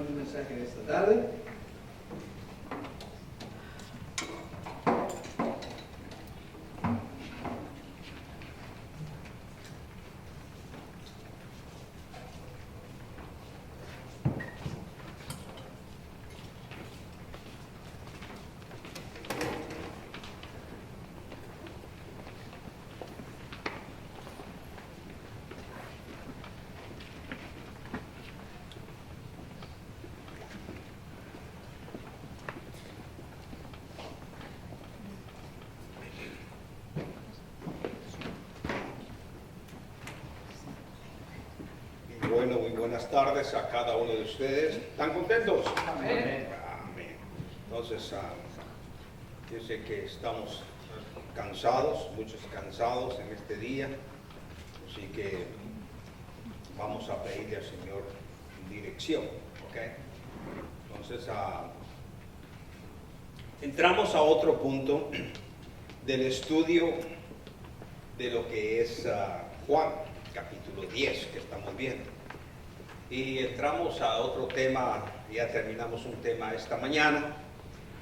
tenemos un mensaje de esta tarde. Bueno, muy buenas tardes a cada uno de ustedes. ¿Están contentos? Amén. Amén. Entonces, yo sé que estamos cansados, muchos cansados en este día, así que vamos a pedirle al Señor dirección, ¿ok? Entonces, entramos a otro punto del estudio de lo que es Juan, capítulo 10, que estamos viendo. Y entramos a otro tema, ya terminamos un tema esta mañana,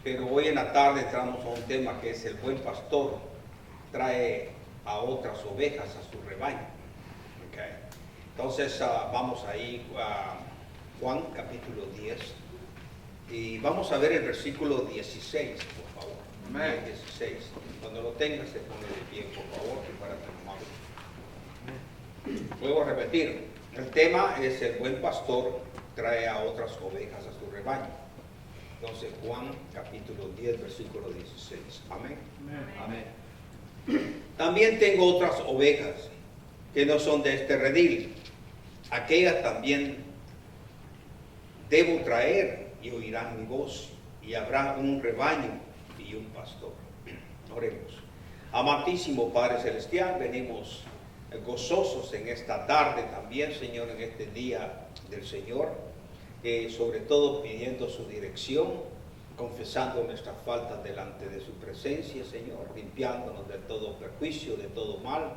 pero hoy en la tarde entramos a un tema que es el buen pastor trae a otras ovejas a su rebaño. Okay. Entonces vamos ahí a Juan capítulo 10 y vamos a ver el versículo 16, por favor. Amén. 16. Cuando lo tengas se pone de pie, por favor, que para terminar. Vuelvo a repetir. El tema es el buen pastor trae a otras ovejas a su rebaño. Entonces Juan capítulo 10 versículo 16. Amén. Amén. También tengo otras ovejas que no son de este redil. Aquellas también debo traer y oirán mi voz y habrá un rebaño y un pastor. Oremos. Amantísimo Padre Celestial, venimos gozosos en esta tarde también, Señor, en este día del Señor, sobre todo pidiendo su dirección, confesando nuestras faltas delante de su presencia, Señor, limpiándonos de todo perjuicio, de todo mal,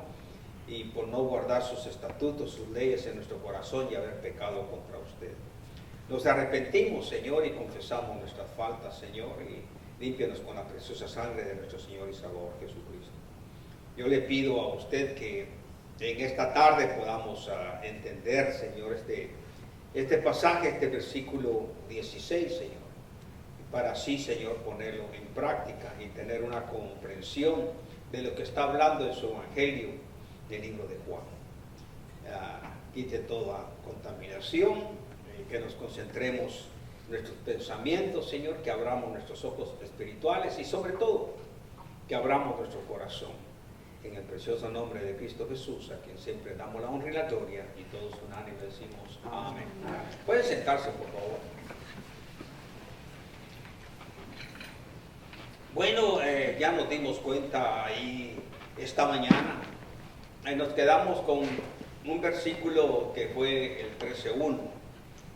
y por no guardar sus estatutos, sus leyes en nuestro corazón y haber pecado contra usted. Nos arrepentimos, Señor, y confesamos nuestras faltas, Señor, y límpianos con la preciosa sangre de nuestro Señor y Salvador Jesucristo. Yo le pido a usted que en esta tarde podamos entender, Señor, este pasaje, este versículo 16, Señor, y para así, Señor, ponerlo en práctica y tener una comprensión de lo que está hablando en su Evangelio del libro de Juan. Quite toda contaminación, que nos concentremos en nuestros pensamientos, Señor, que abramos nuestros ojos espirituales y sobre todo que abramos nuestro corazón. En el precioso nombre de Cristo Jesús, a quien siempre damos la honra y la gloria, y todos unánimes decimos amén. Pueden sentarse, por favor. Bueno, ya nos dimos cuenta ahí esta mañana. Nos quedamos con un versículo que fue el 13:1,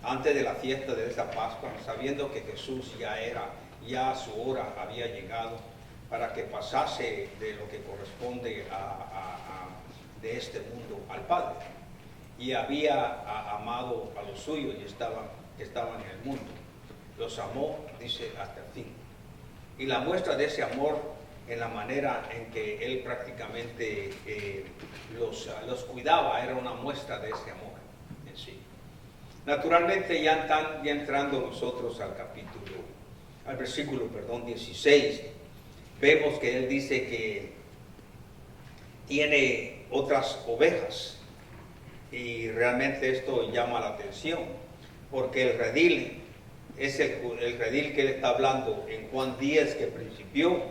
antes de la fiesta de esa Pascua, sabiendo que Jesús ya su hora había llegado, para que pasase de lo que corresponde de este mundo al Padre. Y había amado a los suyos y estaban en el mundo. Los amó, dice, hasta el fin. Y la muestra de ese amor, en la manera en que él prácticamente los cuidaba, era una muestra de ese amor en sí. Naturalmente, ya entrando nosotros al versículo 16, vemos que él dice que tiene otras ovejas y realmente esto llama la atención porque el redil es el redil que él está hablando en Juan 10, que principió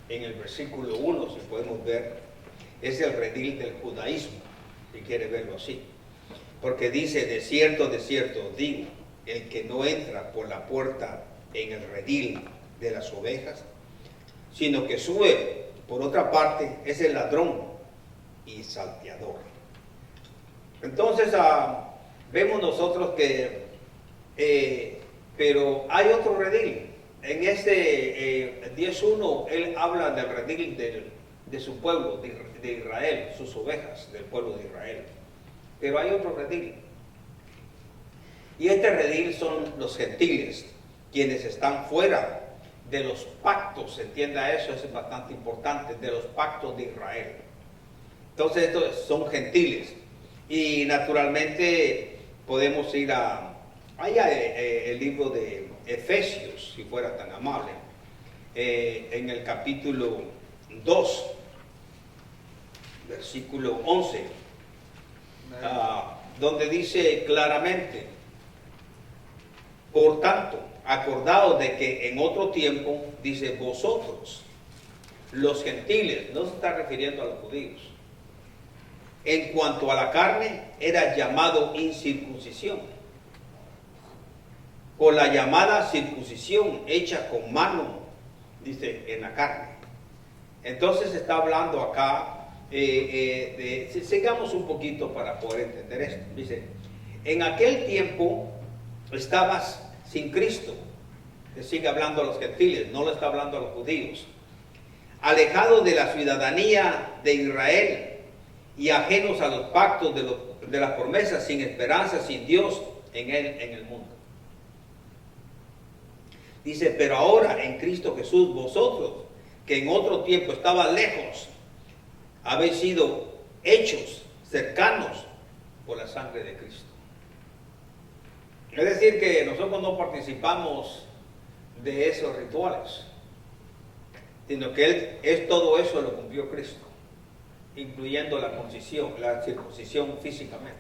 en el versículo 1, si podemos ver, es el redil del judaísmo, si quiere verlo así, porque dice: de cierto digo, el que no entra por la puerta en el redil de las ovejas, sino que sube por otra parte, es el ladrón y salteador. Entonces vemos nosotros que pero hay otro redil. En este 10:1 él habla del redil de su pueblo, de Israel, sus ovejas del pueblo de Israel. Pero hay otro redil. Y este redil son los gentiles, quienes están fuera de los pactos, entienda eso, es bastante importante, de los pactos de Israel. Entonces estos son gentiles. Y naturalmente podemos ir allá el libro de Efesios, si fuera tan amable, en el capítulo 2, versículo 11, donde dice claramente: por tanto, acordaos de que en otro tiempo, dice, vosotros, los gentiles, no se está refiriendo a los judíos, en cuanto a la carne, era llamado incircuncisión, por la llamada circuncisión hecha con mano, dice, en la carne. Entonces está hablando acá, sigamos un poquito para poder entender esto. Dice, en aquel tiempo estabas sin Cristo. Le sigue hablando a los gentiles, no le está hablando a los judíos. Alejados de la ciudadanía de Israel y ajenos a los pactos de las promesas, sin esperanza, sin Dios en el mundo. Dice, pero ahora en Cristo Jesús, vosotros, que en otro tiempo estaban lejos, habéis sido hechos cercanos por la sangre de Cristo. Es decir, que nosotros no participamos de esos rituales, sino que todo eso lo cumplió Cristo, incluyendo la circuncisión físicamente.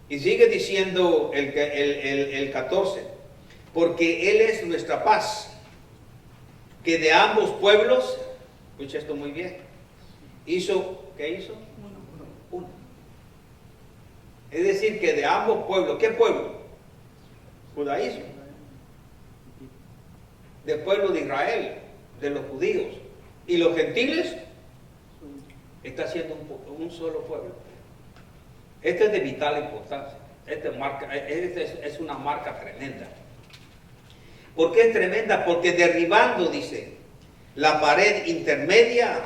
Y sigue diciendo el 14, porque Él es nuestra paz, que de ambos pueblos, escucha esto muy bien, ¿qué hizo? Uno. Es decir, que de ambos pueblos, ¿qué pueblo? Judaísmo. Del pueblo de Israel, de los judíos. Y los gentiles, está siendo un solo pueblo. Este es de vital importancia. Este es una marca tremenda. ¿Por qué es tremenda? Porque derribando, dice, la pared intermedia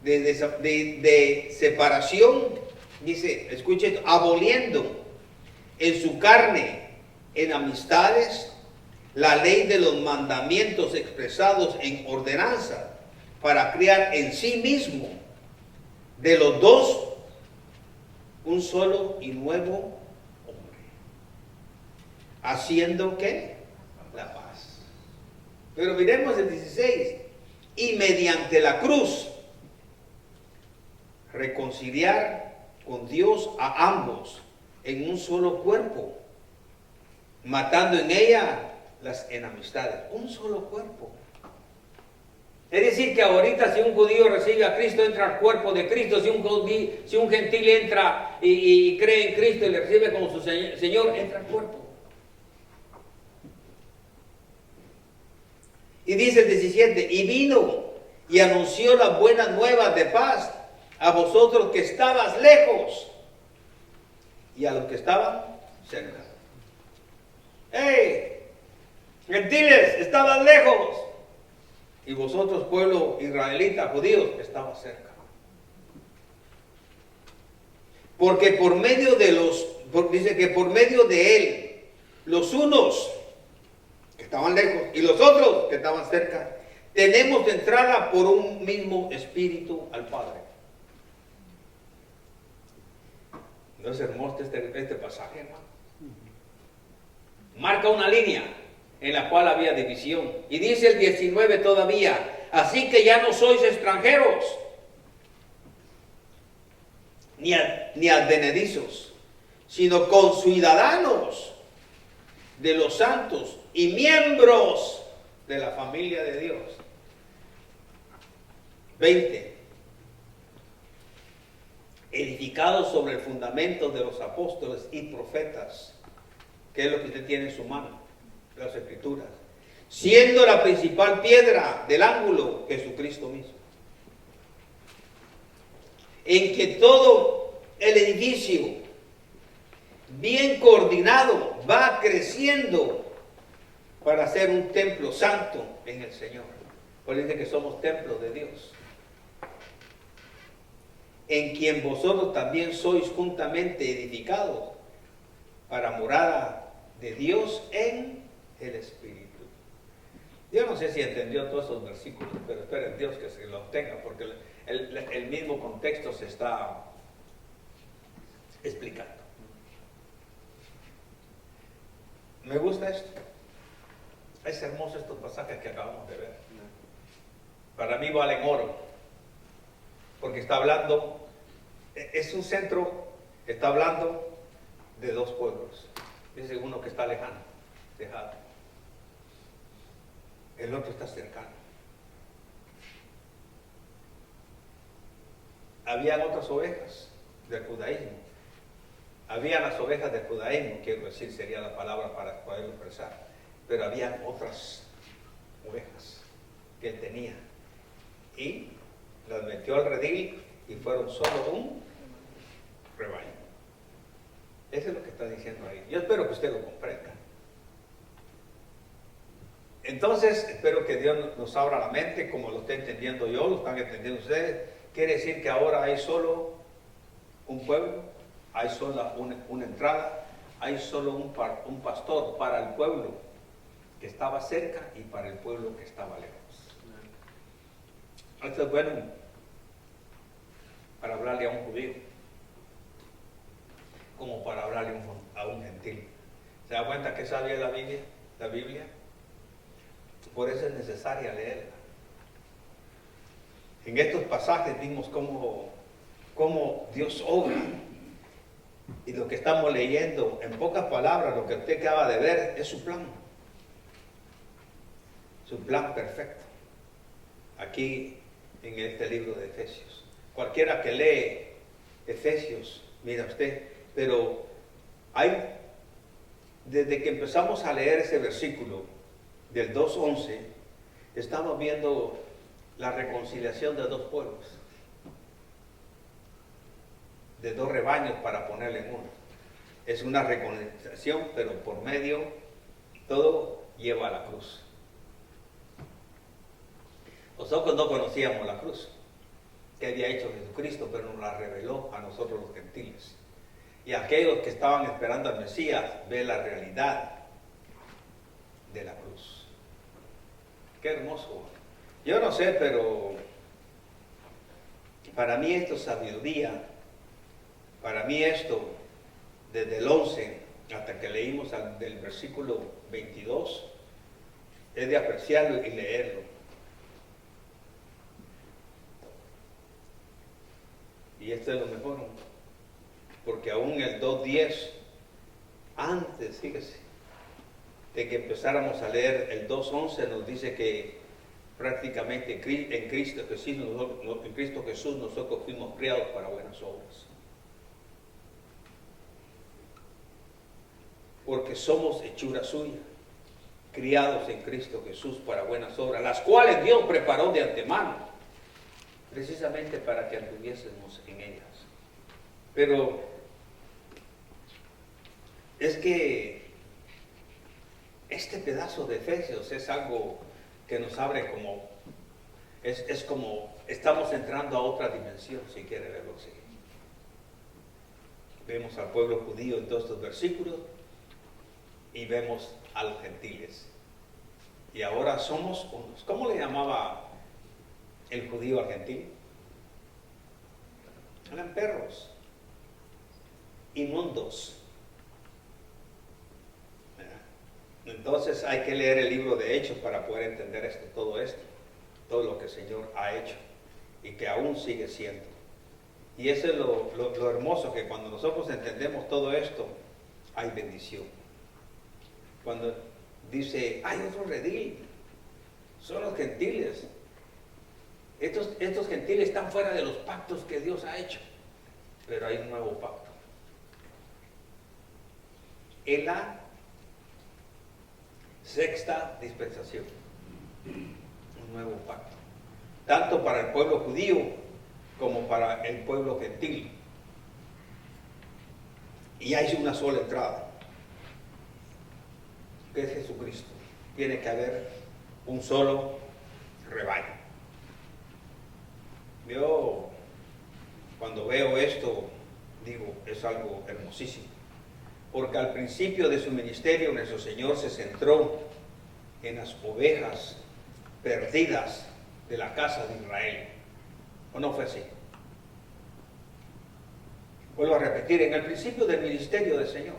de separación, dice, escuchen, aboliendo en su carne enemistades, la ley de los mandamientos expresados en ordenanza, para crear en sí mismo de los dos un solo y nuevo hombre, haciendo ¿qué? La paz. Pero miremos el 16, y mediante la cruz reconciliar con Dios a ambos en un solo cuerpo, matando en ella las enemistades. Un solo cuerpo. Es decir, que ahorita si un judío recibe a Cristo, entra al cuerpo de Cristo. Si un gentil entra y cree en Cristo y le recibe como su Señor, entra al cuerpo. Y dice el 17, y vino y anunció las buenas nuevas de paz a vosotros que estabas lejos y a los que estaban cerca. ¡Hey! Gentiles, estaban lejos. Y vosotros, pueblo israelita, judíos, estaban cerca. Porque dice que por medio de él, los unos que estaban lejos y los otros que estaban cerca, tenemos entrada por un mismo espíritu al Padre. ¿No es hermoso este pasaje, hermano? Marca una línea en la cual había división. Y dice el 19 todavía, así que ya no sois extranjeros, ni advenedizos, sino conciudadanos de los santos y miembros de la familia de Dios. 20. Edificados sobre el fundamento de los apóstoles y profetas, que es lo que usted tiene en su mano, las Escrituras, siendo la principal piedra del ángulo Jesucristo mismo, en que todo el edificio bien coordinado va creciendo para ser un templo santo en el Señor. Por eso dice que somos templos de Dios, en quien vosotros también sois juntamente edificados para morada de Dios en el Espíritu. Yo no sé si entendió todos esos versículos, pero espero en Dios que se los tenga, porque el mismo contexto se está explicando. Me gusta esto. Es hermoso estos pasajes que acabamos de ver. Para mí valen oro, porque está hablando, es un centro, está hablando de dos pueblos. Dice uno que está lejano, dejado. El otro está cercano. Habían otras ovejas del judaísmo. Habían las ovejas del judaísmo, quiero decir, sería la palabra para poderlo expresar. Pero habían otras ovejas que él tenía. Y las metió al redil y fueron solo un rebaño. Eso es lo que está diciendo ahí. Yo espero que usted lo comprenda. Entonces, espero que Dios nos abra la mente, como lo estoy entendiendo yo, lo están entendiendo ustedes. Quiere decir que ahora hay solo un pueblo, hay solo una entrada, hay solo un pastor para el pueblo que estaba cerca y para el pueblo que estaba lejos. Esto es bueno para hablarle a un judío, como para hablarle a un gentil. ¿Se da cuenta que sabía la Biblia? Por eso es necesaria leerla. En estos pasajes vimos cómo Dios obra. Y lo que estamos leyendo, en pocas palabras, lo que usted acaba de ver es su plan. Su plan perfecto. Aquí en este libro de Efesios. Cualquiera que lee Efesios, mira usted, pero desde que empezamos a leer ese versículo del 2:11, estamos viendo la reconciliación de dos pueblos, de dos rebaños para ponerle en uno. Es una reconciliación, pero por medio, todo lleva a la cruz. Nosotros no conocíamos la cruz que había hecho Jesucristo, pero nos la reveló a nosotros los gentiles. Y aquellos que estaban esperando al Mesías ven la realidad de la cruz. Qué hermoso. Yo no sé, pero para mí esto es sabiduría. Para mí esto, desde el 11 hasta que leímos del versículo 22, es de apreciarlo y leerlo. Y esto es lo mejor, porque aún el 2:10, antes, fíjese, de que empezáramos a leer el 2:11, nos dice que prácticamente en Cristo Jesús nosotros fuimos criados para buenas obras. Porque somos hechura suya, criados en Cristo Jesús para buenas obras, las cuales Dios preparó de antemano, precisamente para que anduviésemos en ellas. Pero es que este pedazo de Efesios es algo que nos abre como, es como estamos entrando a otra dimensión, si quiere verlo así. Vemos al pueblo judío en todos estos versículos y vemos a los gentiles. Y ahora somos unos. ¿Cómo le llamaba el judío al gentil? Eran perros, inmundos. Entonces hay que leer el libro de Hechos para poder entender todo lo que el Señor ha hecho y que aún sigue siendo. Y eso es lo hermoso, que cuando nosotros entendemos todo esto, hay bendición. Cuando dice, hay otro redil, son los gentiles. Estos gentiles están fuera de los pactos que Dios ha hecho, pero hay un nuevo pacto. En la sexta dispensación, un nuevo pacto, tanto para el pueblo judío como para el pueblo gentil. Y hay una sola entrada, que es Jesucristo. Tiene que haber un solo rebaño. Yo, cuando veo esto, digo, es algo hermosísimo. porque al principio de su ministerio nuestro Señor se centró en las ovejas perdidas de la casa de Israel. ¿O no fue así? Vuelvo a repetir, en el principio del ministerio del Señor,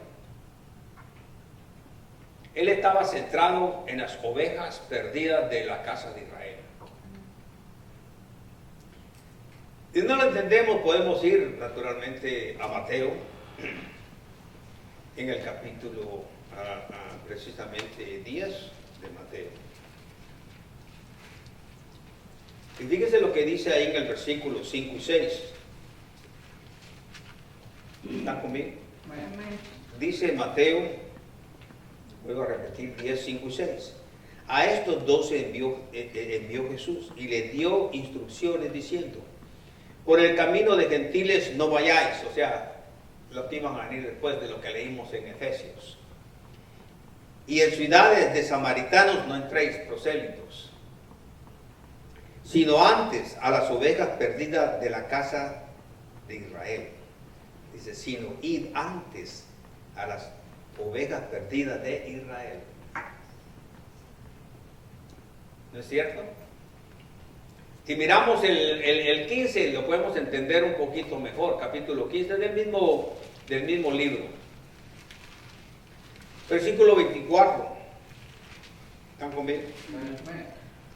Él estaba centrado en las ovejas perdidas de la casa de Israel. Si no lo entendemos, podemos ir naturalmente a Mateo, en el capítulo precisamente 10 de Mateo. Y fíjese lo que dice ahí en el versículo 5 y 6. ¿Están conmigo? Dice Mateo, vuelvo a repetir, 10, 5 y 6. A estos 12 envió Jesús y les dio instrucciones diciendo: por el camino de gentiles no vayáis, o sea, los que iban a venir después de lo que leímos en Efesios. Y en ciudades de samaritanos no entréis, prosélitos, sino antes a las ovejas perdidas de la casa de Israel. Dice, sino id antes a las ovejas perdidas de Israel. ¿No es cierto? Si miramos el 15, lo podemos entender un poquito mejor. Capítulo 15 del mismo libro. Versículo 24. ¿Están conmigo?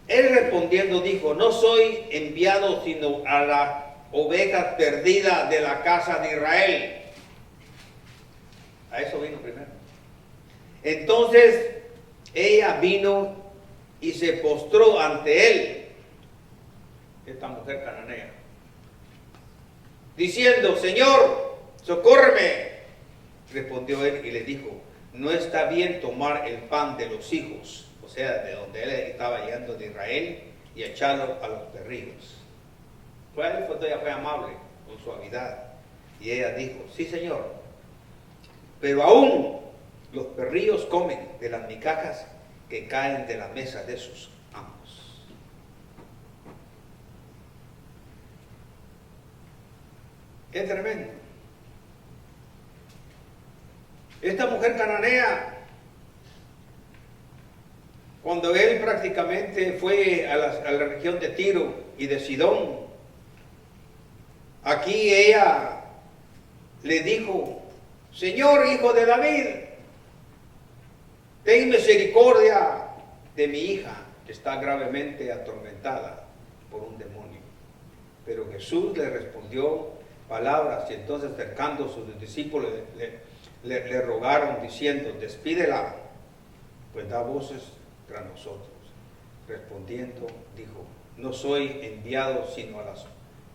Él respondiendo dijo: no soy enviado sino a las ovejas perdidas de la casa de Israel. A eso vino primero. Entonces ella vino y se postró ante él, esta mujer cananea, diciendo: Señor, socórreme. Respondió él y le dijo: no está bien tomar el pan de los hijos, o sea, de donde él estaba llegando de Israel, y echarlo a los perrillos. Ella fue amable, con suavidad. Y ella dijo: sí, Señor, pero aún los perrillos comen de las migajas que caen de la mesa de sus amos. Qué tremendo. Esta mujer cananea, cuando él prácticamente fue a la región de Tiro y de Sidón, aquí ella le dijo: Señor, hijo de David, ten misericordia de mi hija, que está gravemente atormentada por un demonio. Pero Jesús le respondió palabras, y entonces acercando a sus discípulos le rogaron diciendo: despídela, pues da voces tras nosotros. Respondiendo dijo: no soy enviado sino a las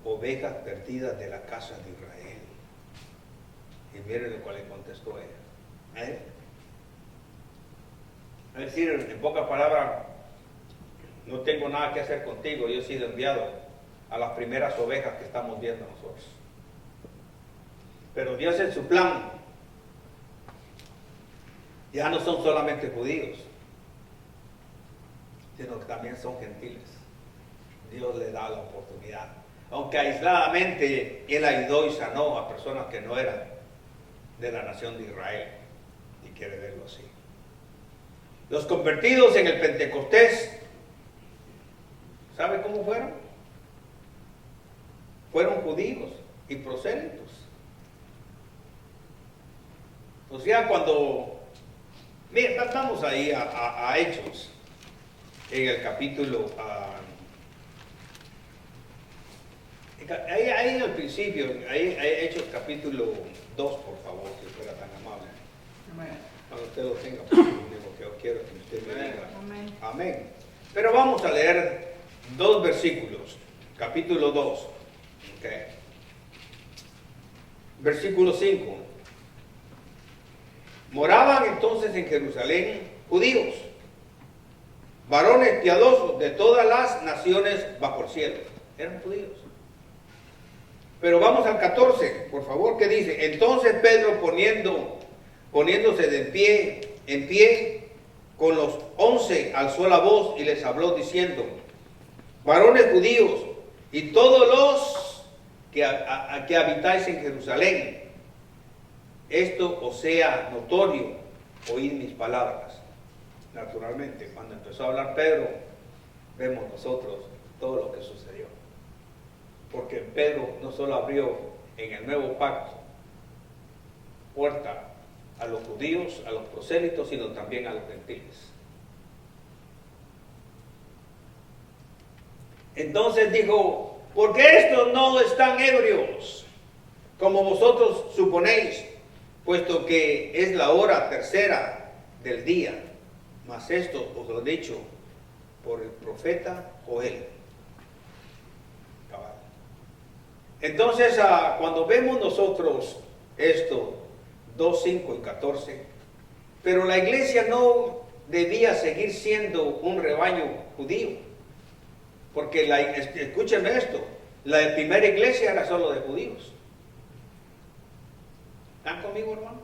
ovejas perdidas de la casa de Israel. Y miren lo cual le contestó ella. Es decir, en pocas palabras, no tengo nada que hacer contigo, yo he sido enviado a las primeras ovejas que estamos viendo nosotros. Pero Dios en su plan ya no son solamente judíos, sino que también son gentiles. Dios le da la oportunidad. Aunque aisladamente Él ayudó y sanó a personas que no eran de la nación de Israel, y quiere verlo así. Los convertidos en el Pentecostés, ¿sabe cómo fueron? Fueron judíos y prosélitos. O sea, cuando... Miren, vamos ahí a Hechos, en el capítulo... ahí en el principio, ahí Hechos capítulo 2, por favor, si fuera tan amable. Amén. Cuando usted lo tenga, pues, lo único que yo quiero que usted me diga. Amén. Amén. Pero vamos a leer 2 versículos. Capítulo 2. Okay. Versículo 5. Moraban entonces en Jerusalén judíos, varones piadosos de todas las naciones bajo el cielo. Eran judíos. Pero vamos al 14, por favor, que dice: entonces Pedro poniéndose en pie, con los 11 alzó la voz y les habló diciendo: varones judíos y todos los que habitáis en Jerusalén, esto os sea notorio, oíd mis palabras. Naturalmente, cuando empezó a hablar Pedro, vemos nosotros todo lo que sucedió. Porque Pedro no solo abrió en el nuevo pacto puerta a los judíos, a los prosélitos, sino también a los gentiles. Entonces dijo, ¿por qué estos no están ebrios, como vosotros suponéis, puesto que es la hora tercera del día? Mas esto os lo he dicho por el profeta Joel. Entonces, cuando vemos nosotros esto, 2, 5 y 14, pero la iglesia no debía seguir siendo un rebaño judío, porque escúchenme esto, la primera iglesia era solo de judíos. ¿Están conmigo, hermano?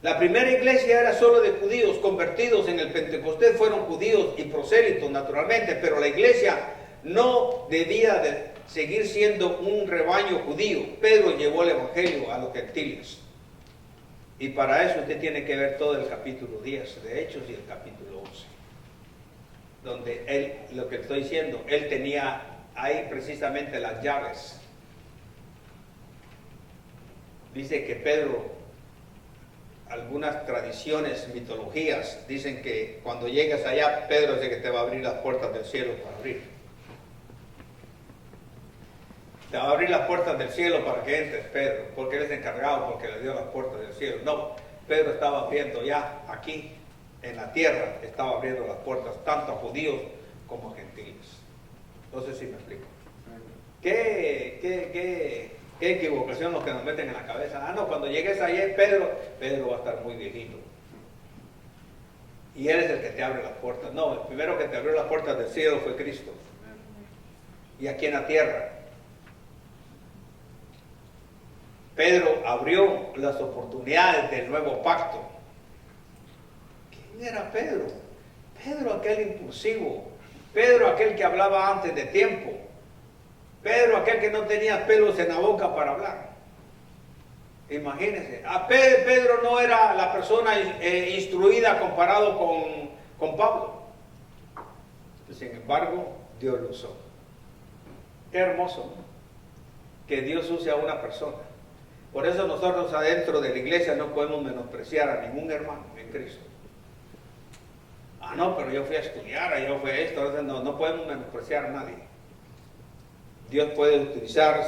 La primera iglesia era solo de judíos, convertidos en el Pentecostés fueron judíos y prosélitos naturalmente, pero la iglesia no debía de seguir siendo un rebaño judío. Pedro llevó el evangelio a los gentiles. Y para eso usted tiene que ver todo el capítulo 10 de Hechos y el capítulo 11. Donde él, lo que estoy diciendo, él tenía ahí precisamente las llaves. Dice que Pedro, algunas tradiciones, mitologías, dicen que cuando llegas allá, Pedro es el que te va a abrir las puertas del cielo para abrir. Te va a abrir las puertas del cielo para que entres, Pedro, porque él es encargado, porque le dio las puertas del cielo. No, Pedro estaba abriendo ya aquí, en la tierra, estaba abriendo las puertas tanto a judíos como a gentiles. No sé si me explico. ¿Qué equivocación los que nos meten en la cabeza? Ah, no, cuando llegues allá, Pedro va a estar muy viejito. Y él es el que te abre las puertas. No, el primero que te abrió las puertas del cielo fue Cristo. Y aquí en la tierra, Pedro abrió las oportunidades del nuevo pacto. ¿Quién era Pedro? Pedro aquel impulsivo, Pedro aquel que hablaba antes de tiempo, Pedro aquel que no tenía pelos en la boca para hablar. Imagínense, Pedro no era la persona instruida comparado con Pablo. Sin embargo, Dios lo usó. Qué hermoso, ¿no? Que Dios use a una persona. Por eso nosotros adentro de la iglesia no podemos menospreciar a ningún hermano en Cristo. Ah, no, pero yo fui a estudiar, yo fui esto. No podemos menospreciar a nadie. Dios puede utilizar,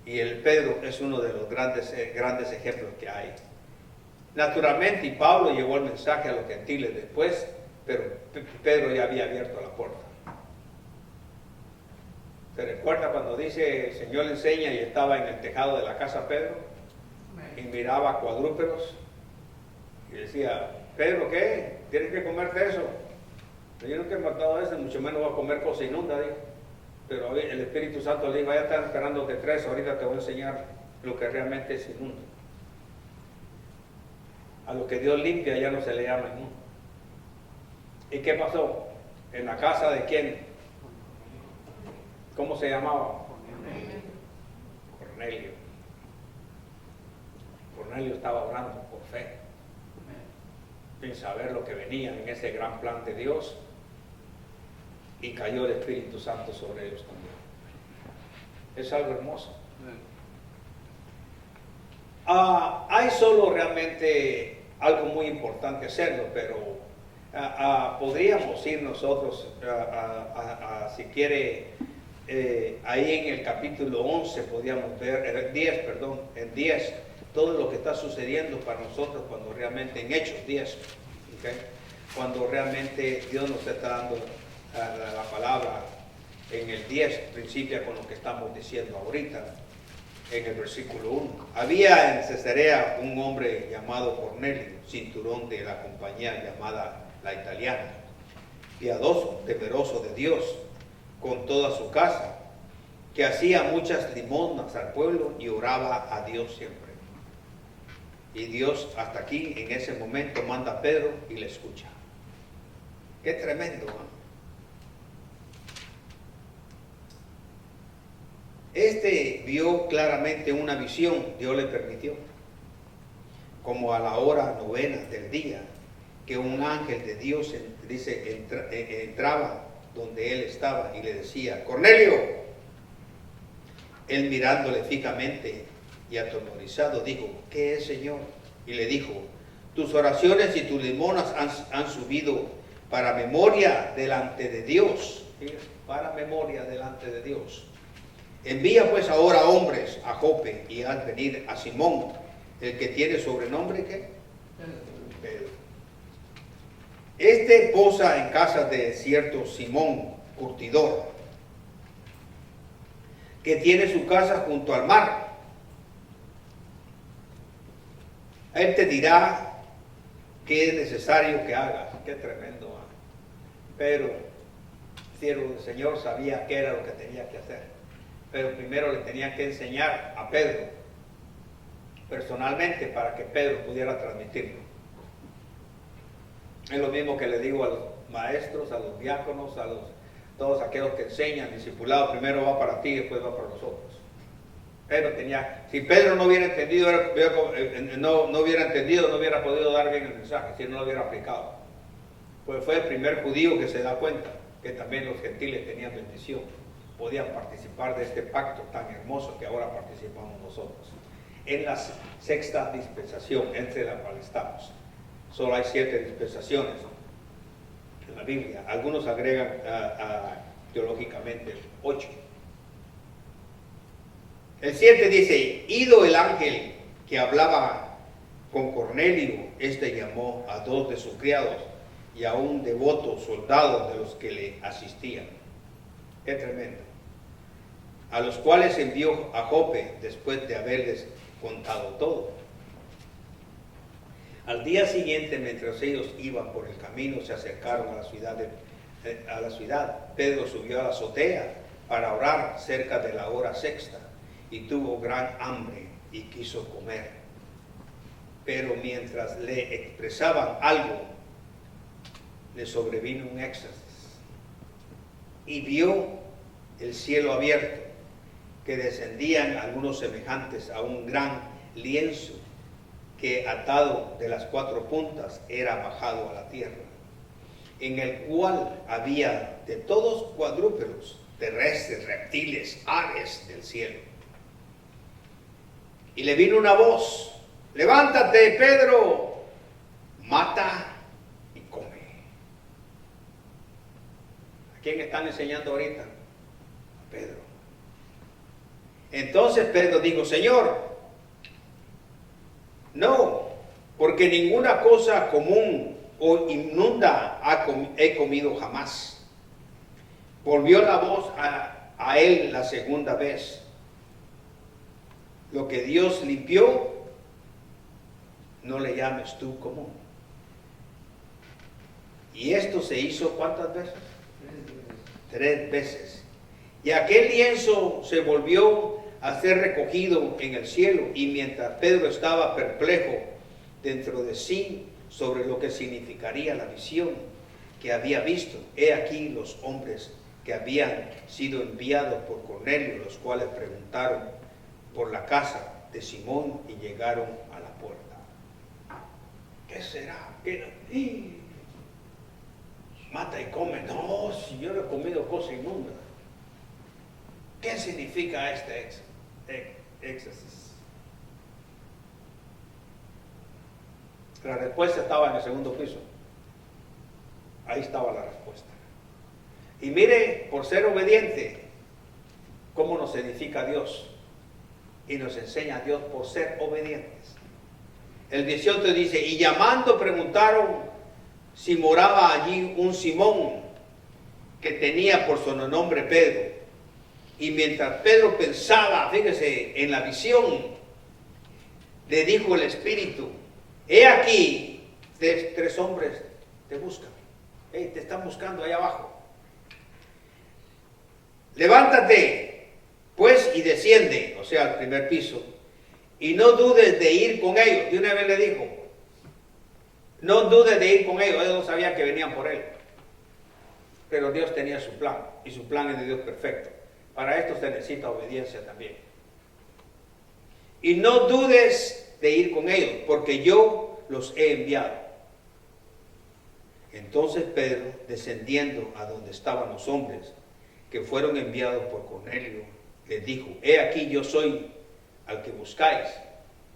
y el Pedro es uno de los grandes ejemplos que hay. Naturalmente, y Pablo llevó el mensaje a los gentiles después, pero Pedro ya había abierto la puerta. ¿Se recuerda cuando dice el Señor le enseña y estaba en el tejado de la casa Pedro y miraba cuadrúpedos y decía, Pedro, ¿qué? ¿Tienes que comerte eso? Yo nunca he matado eso, mucho menos voy a comer cosa inunda, dijo. Pero el Espíritu Santo le dijo, vaya a estar esperándote 3, ahorita te voy a enseñar lo que realmente es inmundo. A lo que Dios limpia ya no se le llama inmundo. ¿Y qué pasó? ¿En la casa de quién? ¿Cómo se llamaba? Cornelio. Cornelio estaba orando por fe, sin saber lo que venía en ese gran plan de Dios, y cayó el Espíritu Santo sobre ellos también. Es algo hermoso. Hay solo realmente algo muy importante hacerlo, pero podríamos ir nosotros, si quiere, ahí en el capítulo 11 podríamos ver, en 10, todo lo que está sucediendo para nosotros cuando realmente, en Hechos 10, ¿okay? Cuando realmente Dios nos está dando la palabra en el 10, principia con lo que estamos diciendo ahorita, en el versículo 1. Había en Cesarea un hombre llamado Cornelio, cinturón de la compañía llamada La Italiana, piadoso, temeroso de Dios, con toda su casa, que hacía muchas limosnas al pueblo y oraba a Dios siempre. Y Dios hasta aquí, en ese momento, manda a Pedro y le escucha. Qué tremendo, ¿no? Este vio claramente una visión, Dios le permitió. como a la hora 9 del día, que un ángel de Dios entraba donde él estaba y le decía: Cornelio. Él, mirándole fijamente y atemorizado, dijo: ¿qué es, Señor? Y le dijo: tus oraciones y tus limonas han subido para memoria delante de Dios. Para memoria delante de Dios. Envía pues ahora hombres a Jope y haz venir a Simón, el que tiene sobrenombre, ¿qué? Pedro. Este posa en casa de cierto Simón, curtidor, que tiene su casa junto al mar. Él te dirá qué es necesario que hagas. Qué tremendo. Pero siervo del Señor sabía qué era lo que tenía que hacer. Pero primero le tenía que enseñar a Pedro personalmente para que Pedro pudiera transmitirlo. Es lo mismo que le digo a los maestros, a los diáconos, a todos aquellos que enseñan, discipulado, primero va para ti y después va para nosotros. Si Pedro no hubiera entendido, no hubiera podido dar bien el mensaje, si no lo hubiera aplicado. Pues fue el primer judío que se da cuenta que también los gentiles tenían bendición, podían participar de este pacto tan hermoso que ahora participamos nosotros. En la sexta dispensación, entre la cual estamos. Solo hay 7 dispensaciones en la Biblia. Algunos agregan teológicamente 8. El 7 dice: ido el ángel que hablaba con Cornelio, este llamó a 2 de sus criados y a un devoto soldado de los que le asistían. Qué tremendo. A los cuales envió a Jope después de haberles contado todo. Al día siguiente, mientras ellos iban por el camino, se acercaron a la ciudad. Pedro subió a la azotea para orar cerca de la hora sexta y tuvo gran hambre y quiso comer. Pero mientras le expresaban algo, le sobrevino un éxtasis y vio el cielo abierto, que descendían algunos semejantes a un gran lienzo que, atado de las 4 puntas, era bajado a la tierra, en el cual había de todos cuadrúpedos, terrestres, reptiles, aves del cielo. Y le vino una voz: levántate, Pedro, mata y come. ¿A quién están enseñando ahorita? A Pedro. Entonces Pedro dijo: Señor, no, porque ninguna cosa común o inmunda he comido jamás. Volvió la voz a él la segunda vez: lo que Dios limpió, no le llames tú común. Y esto se hizo ¿cuántas veces? 3 veces. Y aquel lienzo se volvió a ser recogido en el cielo, y mientras Pedro estaba perplejo dentro de sí sobre lo que significaría la visión que había visto, he aquí los hombres que habían sido enviados por Cornelio, los cuales preguntaron por la casa de Simón y llegaron a la puerta. ¿Qué será? Mata y come. No, si yo no he comido cosa inmunda. ¿Qué significa este éxtasis? La respuesta estaba en el segundo piso. Ahí estaba la respuesta. Y mire, por ser obediente, cómo nos edifica Dios y nos enseña a Dios por ser obedientes. El 18 dice: y llamando preguntaron si moraba allí un Simón, que tenía por sobrenombre Pedro. Y mientras Pedro pensaba, fíjese, en la visión, le dijo el Espíritu: he aquí, 3 hombres te buscan. Te están buscando allá abajo. Levántate, pues, y desciende, o sea, al primer piso, y no dudes de ir con ellos. De una vez le dijo: no dudes de ir con ellos. Ellos no sabían que venían por él. Pero Dios tenía su plan, y su plan es de Dios perfecto. Para esto se necesita obediencia también. Y no dudes debes de ir con ellos, porque yo los he enviado. Entonces Pedro, descendiendo a donde estaban los hombres que fueron enviados por Cornelio, les dijo: he aquí, yo soy al que buscáis.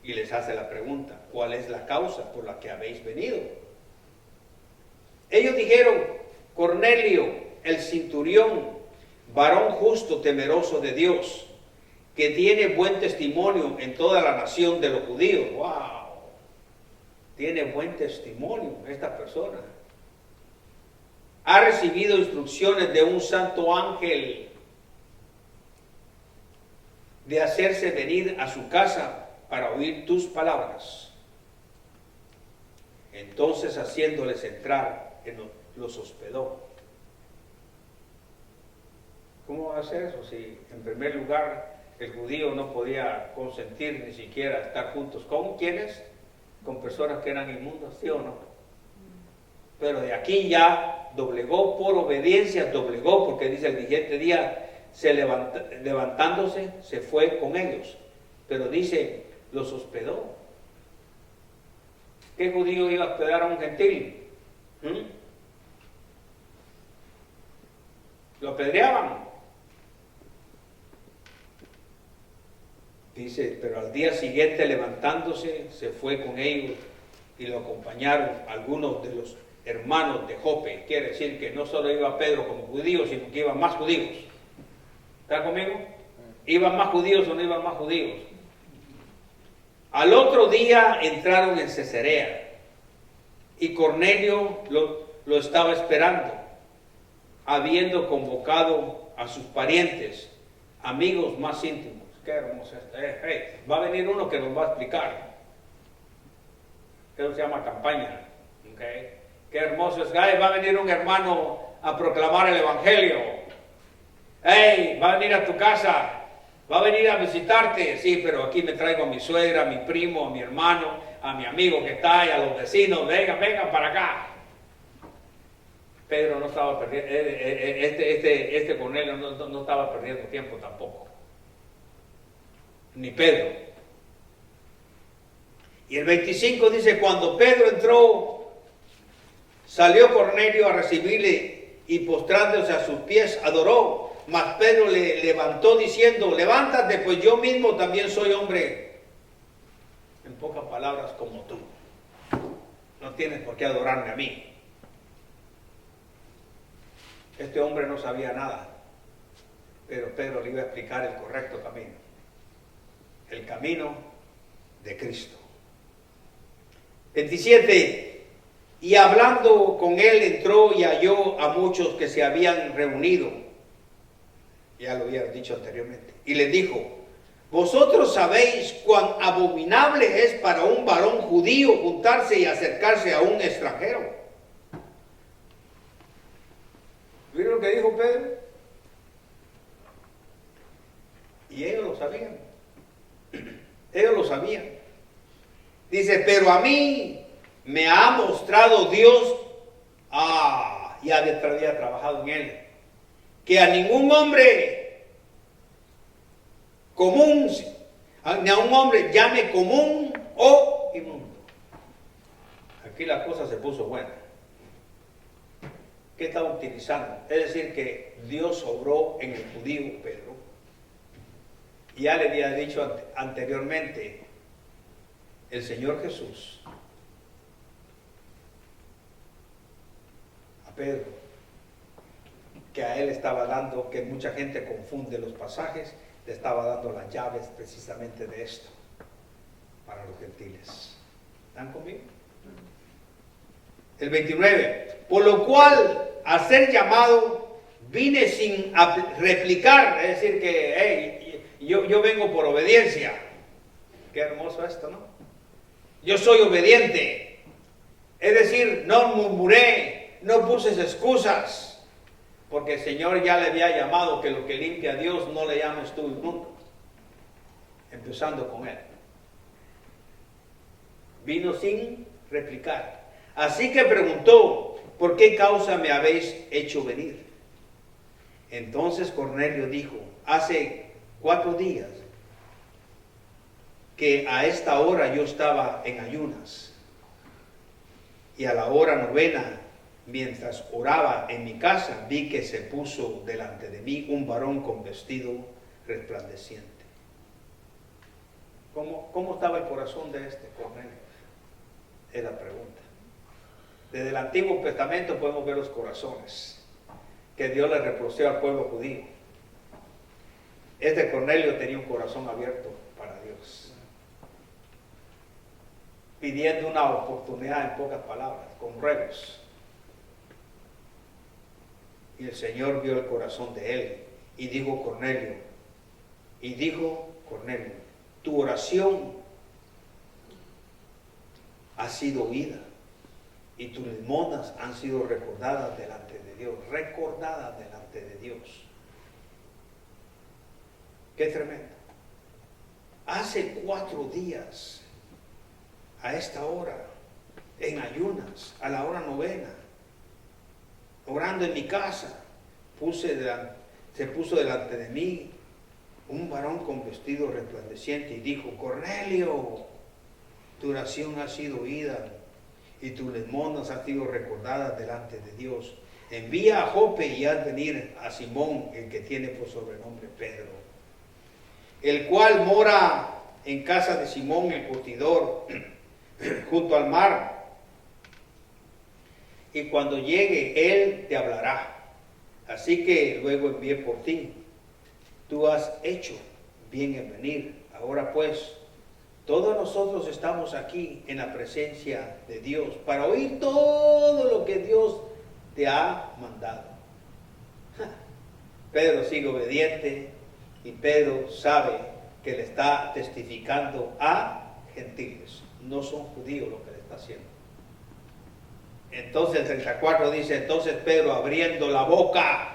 Y les hace la pregunta: ¿cuál es la causa por la que habéis venido? Ellos dijeron: Cornelio, el centurión, varón justo, temeroso de Dios, que tiene buen testimonio en toda la nación de los judíos. ¡Wow! Tiene buen testimonio esta persona. Ha recibido instrucciones de un santo ángel de hacerse venir a su casa para oír tus palabras. Entonces, haciéndoles entrar, los hospedó. ¿Cómo va a hacer eso si, en primer lugar, el judío no podía consentir ni siquiera estar juntos con quienes? Con personas que eran inmundas, ¿sí o no? Pero de aquí ya doblegó, por obediencia doblegó, porque dice: el siguiente día levantándose se fue con ellos. Pero dice: los hospedó. ¿Qué judío iba a hospedar a un gentil? Lo apedreaban. Dice: pero al día siguiente, levantándose, se fue con ellos y lo acompañaron algunos de los hermanos de Jope. Quiere decir que no solo iba Pedro como judío, sino que iban más judíos. ¿Está conmigo? ¿Iban más judíos o no iban más judíos? Al otro día entraron en Cesarea y Cornelio lo estaba esperando, habiendo convocado a sus parientes, amigos más íntimos. Qué hermoso esto. Va a venir uno que nos va a explicar. Eso se llama campaña. ¿Okay? Qué hermoso es. Va a venir un hermano a proclamar el evangelio. Va a venir a tu casa. Va a venir a visitarte. Sí, pero aquí me traigo a mi suegra, a mi primo, a mi hermano, a mi amigo que está ahí, a los vecinos. Vengan para acá. Pedro no estaba perdiendo, este Cornelio no estaba perdiendo tiempo tampoco. Ni Pedro. Y el 25 dice: cuando Pedro entró, salió Cornelio a recibirle y postrándose a sus pies adoró. Mas Pedro le levantó diciendo: levántate, pues yo mismo también soy hombre, en pocas palabras, como tú. No tienes por qué adorarme a mí. Este hombre no sabía nada, pero Pedro le iba a explicar el correcto camino. El camino de Cristo. 27. Y hablando con él, entró y halló a muchos que se habían reunido. Ya lo había dicho anteriormente. Y les dijo: vosotros sabéis cuán abominable es para un varón judío juntarse y acercarse a un extranjero. ¿Vieron lo que dijo Pedro? Y ellos lo sabían. Ellos lo sabían. Dice: pero a mí me ha mostrado Dios, ya había trabajado en él, que a ningún hombre común, ni a un hombre llame común o inmundo. Aquí la cosa se puso buena. ¿Qué estaba utilizando? Es decir, que Dios obró en el judío Pedro. Ya le había dicho anteriormente el Señor Jesús a Pedro que a él estaba dando, que mucha gente confunde los pasajes, le estaba dando las llaves precisamente de esto para los gentiles. ¿Están conmigo? El 29. Por lo cual, a ser llamado, vine sin replicar, es decir que yo vengo por obediencia. Qué hermoso esto, ¿no? Yo soy obediente. Es decir, no murmuré, no puse excusas, porque el Señor ya le había llamado que lo que limpia a Dios no le llames tú inmundo. Empezando con él. Vino sin replicar. Así que preguntó: ¿por qué causa me habéis hecho venir? Entonces Cornelio dijo: hace 4 días que a esta hora yo estaba en ayunas. Y a la hora novena, mientras oraba en mi casa, vi que se puso delante de mí un varón con vestido resplandeciente. ¿Cómo estaba el corazón de este Cornelio? Es la pregunta. Desde el Antiguo Testamento podemos ver los corazones que Dios le reproció al pueblo judío. Este Cornelio tenía un corazón abierto para Dios, pidiendo una oportunidad, en pocas palabras, con ruegos. Y el Señor vio el corazón de él y dijo Cornelio, tu oración ha sido oída y tus limonas han sido recordadas delante de Dios, Qué tremendo. Hace 4 días, a esta hora, en ayunas, a la hora novena, orando en mi casa, se puso delante de mí un varón con vestido resplandeciente y dijo, Cornelio, tu oración ha sido oída y tus limonas han sido recordadas delante de Dios. Envía a Jope y haz venir a Simón, el que tiene por sobrenombre Pedro, el cual mora en casa de Simón el curtidor, junto al mar. Y cuando llegue, él te hablará. Así que luego envié por ti. Tú has hecho bien en venir. Ahora pues, todos nosotros estamos aquí en la presencia de Dios para oír todo lo que Dios te ha mandado. Pedro sigue obediente y Pedro sabe que le está testificando a gentiles. No son judíos lo que le está haciendo. Entonces el 34 dice, entonces Pedro abriendo la boca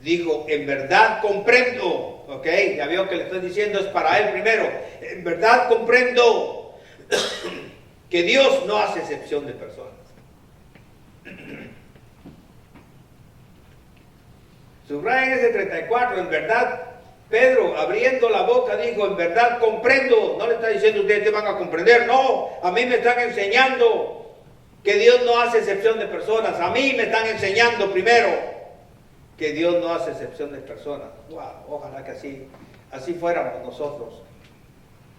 dijo, en verdad comprendo, ok, ya veo que le estoy diciendo es para él primero, en verdad comprendo que Dios no hace excepción de personas. Subrayen ese 34, en verdad, Pedro abriendo la boca dijo, en verdad comprendo, no le está diciendo ustedes te van a comprender, no, a mí me están enseñando que Dios no hace excepción de personas, a mí me están enseñando primero que Dios no hace excepción de personas. Wow, ojalá que así fuéramos nosotros.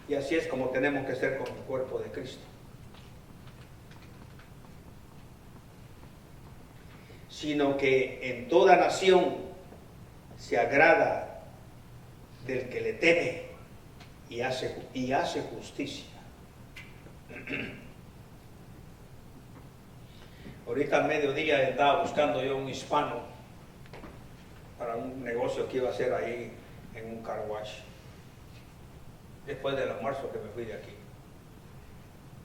Y así es como tenemos que ser con el cuerpo de Cristo. Sino que en toda nación se agrada del que le teme y hace justicia. Ahorita al mediodía estaba buscando yo un hispano para un negocio que iba a hacer ahí en un car wash, después del almuerzo que me fui de aquí.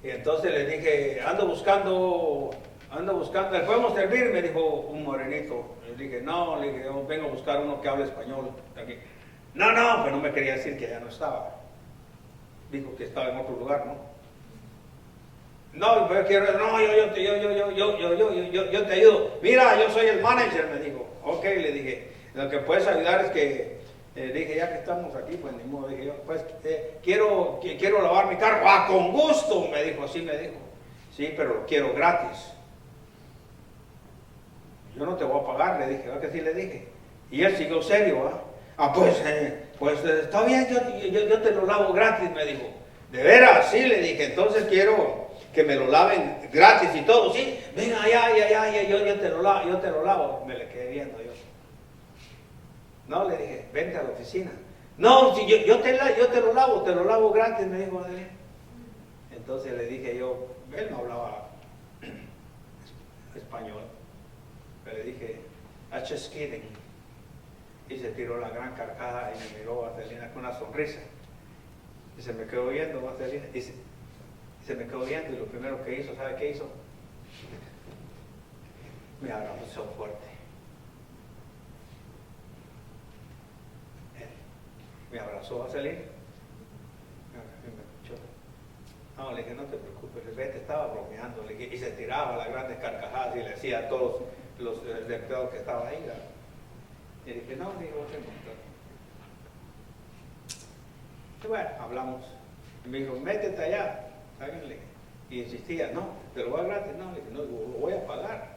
Y entonces le dije, ando buscando, ¿le podemos servir? Me dijo un morenito. Le dije, no, le dije, yo vengo a buscar uno que hable español de aquí. No, pero no me quería decir que ya no estaba. Dijo que estaba en otro lugar, ¿no? No, pero quiero, no, yo te ayudo. Mira, yo soy el manager, me dijo. Ok, le dije, lo que puedes ayudar es que, dije, ya que estamos aquí, pues ni modo, dije yo, pues quiero lavar mi carro. Ah, con gusto, me dijo, así me dijo. Sí, pero lo quiero gratis. Yo no te voy a pagar, le dije, ¿verdad que sí le dije? Y él siguió serio, ¿ah? Ah, pues está bien, yo te lo lavo gratis, me dijo. ¿De veras? Sí, le dije, entonces quiero que me lo laven gratis y todo, ¿sí? Venga, ya, yo te lo lavo. Me le quedé viendo yo. No, le dije, vente a la oficina. No, si yo te lo lavo gratis, me dijo. Entonces le dije yo, él no hablaba español. Pero le dije, I'm just kidding. Y se tiró la gran carcajada y me miró a Marcelina con una sonrisa. Y se me quedó viendo, Marcelina. Y se me quedó viendo y lo primero que hizo, ¿sabe qué hizo? Me abrazó fuerte. Me abrazó Marcelina. Me escuchó. No, le dije, no te preocupes, el te estaba bromeando. Le dije, y se tiraba las grandes carcajadas y le decía a todos los empleados que estaban ahí. ¿Verdad? Y dije, no, digo, te encontré. Y bueno, hablamos Y me dijo, métete allá. Háganle. Y insistía, no, te lo voy a gratis. No, le dije, no, lo voy a pagar.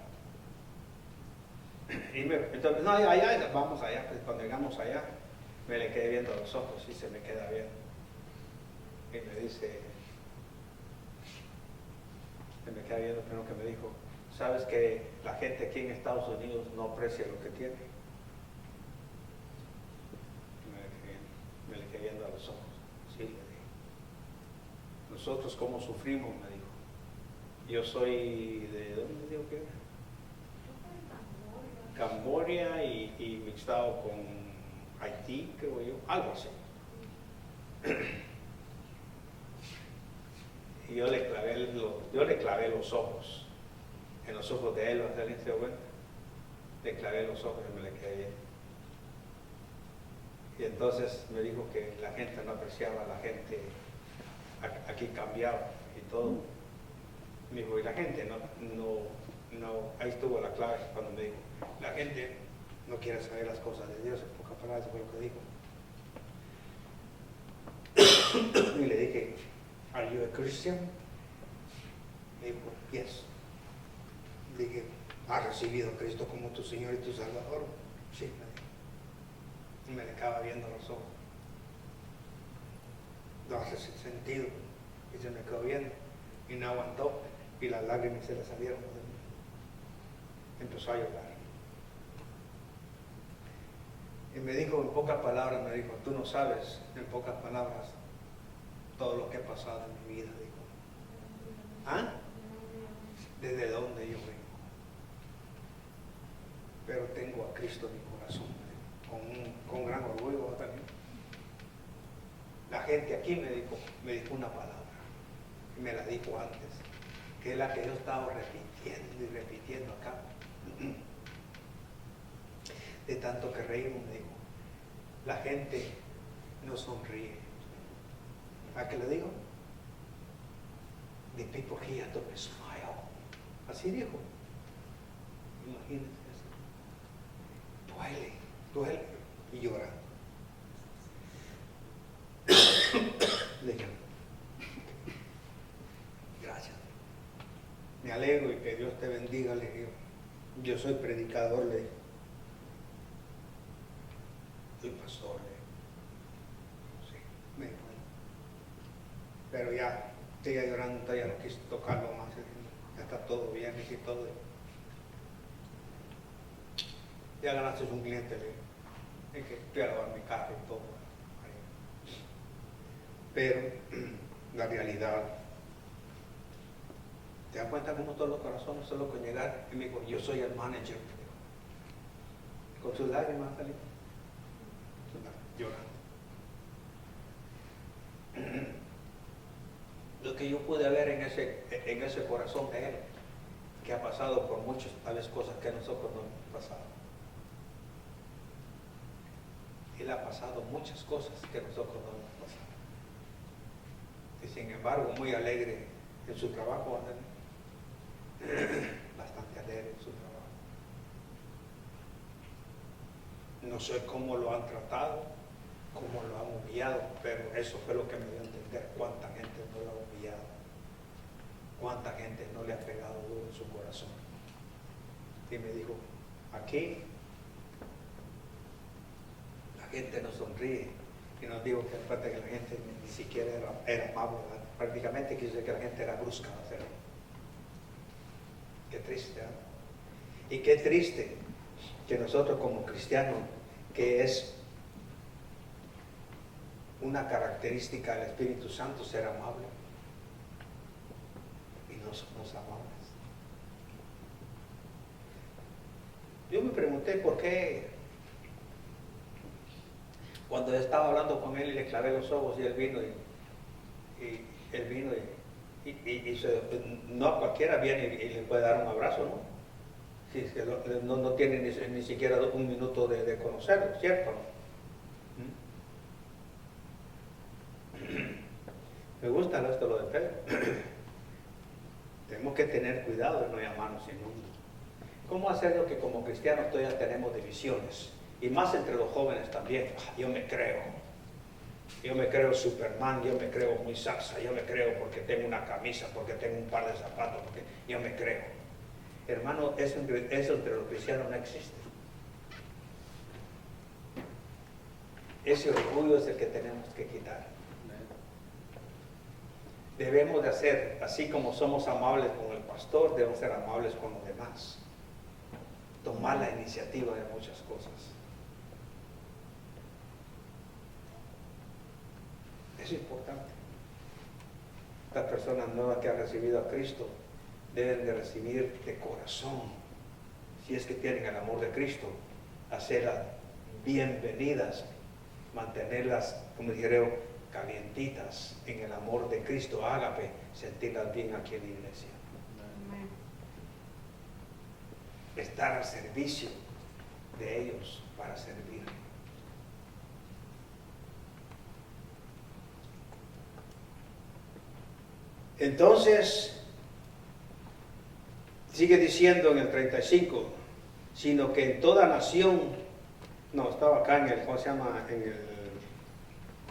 Y entonces, no, allá, vamos allá. Pues cuando llegamos allá, me le quedé viendo a los ojos y se me queda viendo. Y me dice, se me queda viendo, primero que me dijo, ¿sabes que la gente aquí en Estados Unidos no aprecia lo que tiene? Me le quedé viendo a los ojos. Sí, le dije. Nosotros cómo sufrimos, me dijo. Yo soy de, ¿dónde digo que era? Camboya y mixtado con Haití, creo yo, algo así. Y yo le clavé los ojos, en los ojos de él, ¿se dio cuenta? Le clavé los ojos y me le quedé viendo. Y entonces me dijo que la gente no apreciaba, la gente aquí cambiaba y todo. Me dijo, y la gente no, ahí estuvo la clave cuando me dijo, la gente no quiere saber las cosas de Dios, en pocas palabras fue lo que dijo. Y le dije, ¿Are you a Christian? Me dijo, yes. Le dije, ¿has recibido a Cristo como tu Señor y tu Salvador? Sí, me dijo. Y me le acaba viendo los ojos. No hace sentido. Y se me quedó viendo. Y no aguantó. Y las lágrimas se le salieron de mí. Empezó a llorar. Y me dijo, en pocas palabras, me dijo, tú no sabes, en pocas palabras, todo lo que he pasado en mi vida, dijo. ¿Ah? ¿Desde dónde yo vengo? Pero tengo a Cristo en mi corazón, con gran orgullo también. La gente aquí me dijo una palabra, y me la dijo antes, que es la que yo estaba repitiendo y repitiendo acá. De tanto que reímos, me dijo, la gente no sonríe. ¿A qué le digo? The people here don't smile. Así dijo. Imagínense eso. Duele. Y llora. Le dije, gracias. Me alegro y que Dios te bendiga, le digo. Yo soy predicador, le digo. Soy pastor, le digo. Sí, me dijo. Pero ya, sigue llorando, ya no quise tocarlo más. Ya está todo bien, y todo. Ya ganaste un cliente, le digo. Es que fui a lavar mi carro y todo. Pero la realidad, ¿te das cuenta cómo todos los corazones solo con llegar? Y me dijo, yo soy el manager. Con sus lágrimas salí. Llorando. Lo que yo pude ver en ese corazón de él, que ha pasado por muchas tales cosas que nosotros no hemos pasado. Él ha pasado muchas cosas que nosotros no hemos pasado. Y sin embargo, muy alegre en su trabajo, bastante alegre en su trabajo. No sé cómo lo han tratado, cómo lo han humillado, pero eso fue lo que me dio a entender cuánta gente no lo ha humillado, cuánta gente no le ha pegado duro en su corazón. Y me dijo, aquí la gente no sonríe. Y nos dijo que aparte que la gente ni siquiera era amable, ¿verdad? Prácticamente quiso decir que la gente era brusca, ¿verdad? Qué triste, ¿verdad? Y qué triste que nosotros como cristianos, que es una característica del Espíritu Santo ser amable, y no somos amables. Yo me pregunté por qué cuando estaba hablando con él y le clavé los ojos y él vino no a cualquiera viene y le puede dar un abrazo, ¿no? Si es que no tiene ni siquiera un minuto de conocerlo, ¿cierto? Me gusta esto lo de Pedro. Tenemos que tener cuidado de no llamarnos inmundos. ¿Cómo hacerlo que como cristianos todavía tenemos divisiones? Y más entre los jóvenes también. Yo me creo. Yo me creo Superman, yo me creo muy salsa, yo me creo porque tengo una camisa, porque tengo un par de zapatos, porque yo me creo. Hermano, eso entre los cristianos no existe. Ese orgullo es el que tenemos que quitar. Debemos de hacer, así como somos amables con el pastor, debemos ser amables con los demás. Tomar la iniciativa de muchas cosas. Es importante. Las personas nuevas que han recibido a Cristo deben de recibir de corazón, si es que tienen el amor de Cristo, hacerlas bienvenidas, mantenerlas, como dijeron, calientitas en el amor de Cristo, ágape, sentirlas bien aquí en la iglesia. Estar al servicio de ellos para servir. Entonces, sigue diciendo en el 35, sino que en toda nación, no, estaba acá en el, ¿cómo se llama?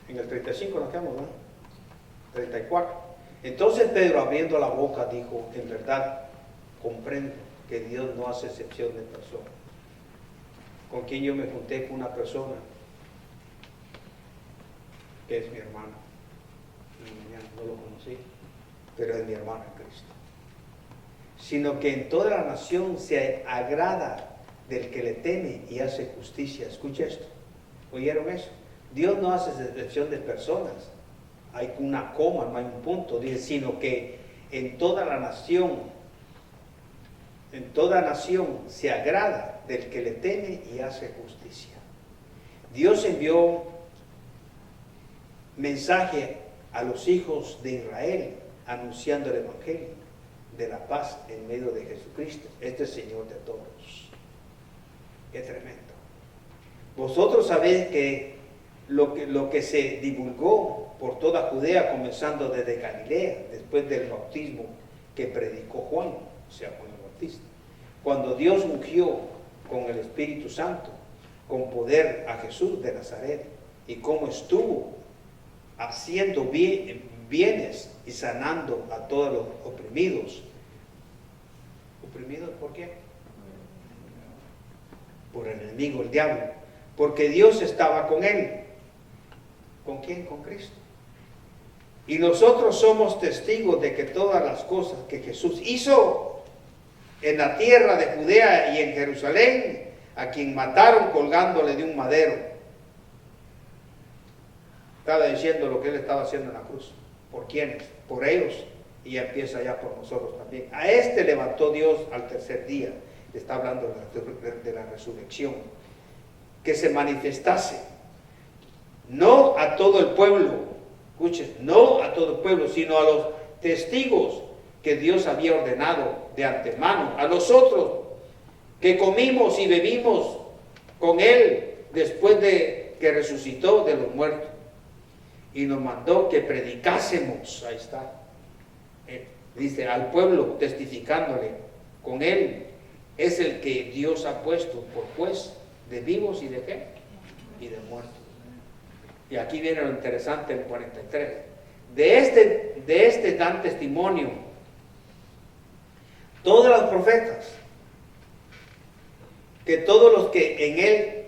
En el 35 nos quedamos, ¿no? 34. Entonces Pedro, abriendo la boca, dijo, en verdad, comprendo que Dios no hace excepción de personas. Con quien yo me junté con una persona que es mi hermano. No lo conocí, pero es mi hermano en Cristo. Sino que en toda la nación se agrada del que le teme y hace justicia. Escucha esto. ¿Oyeron eso? Dios no hace excepción de personas. Hay una coma, no hay un punto. Dice, sino que en toda nación se agrada del que le teme y hace justicia. Dios envió mensaje a los hijos de Israel anunciando el evangelio de la paz en medio de Jesucristo, este Señor de todos. Qué tremendo. Vosotros sabéis que lo que se divulgó por toda Judea, comenzando desde Galilea, después del bautismo que predicó Juan, o sea, Juan el Bautista, cuando Dios ungió con el Espíritu Santo, con poder a Jesús de Nazaret, y cómo estuvo haciendo bienes y sanando a todos los oprimidos. ¿Oprimidos por qué? Por el enemigo, el diablo. Porque Dios estaba con él. ¿Con quién? Con Cristo. Y nosotros somos testigos de que todas las cosas que Jesús hizo en la tierra de Judea y en Jerusalén, a quien mataron colgándole de un madero. Estaba diciendo lo que él estaba haciendo en la cruz. ¿Por quiénes? Por ellos. Y ya empieza ya por nosotros también. A este levantó Dios al tercer día. Está hablando de la resurrección. Que se manifestase. No a todo el pueblo. Escuchen, no a todo el pueblo, sino a los testigos que Dios había ordenado de antemano. A nosotros que comimos y bebimos con él después de que resucitó de los muertos. Y nos mandó que predicásemos, ahí está, dice, al pueblo, testificándole, con él es el que Dios ha puesto por juez de vivos y de qué, y de muertos. Y aquí viene lo interesante en 43. De este dan testimonio todos los profetas, que todos los que en él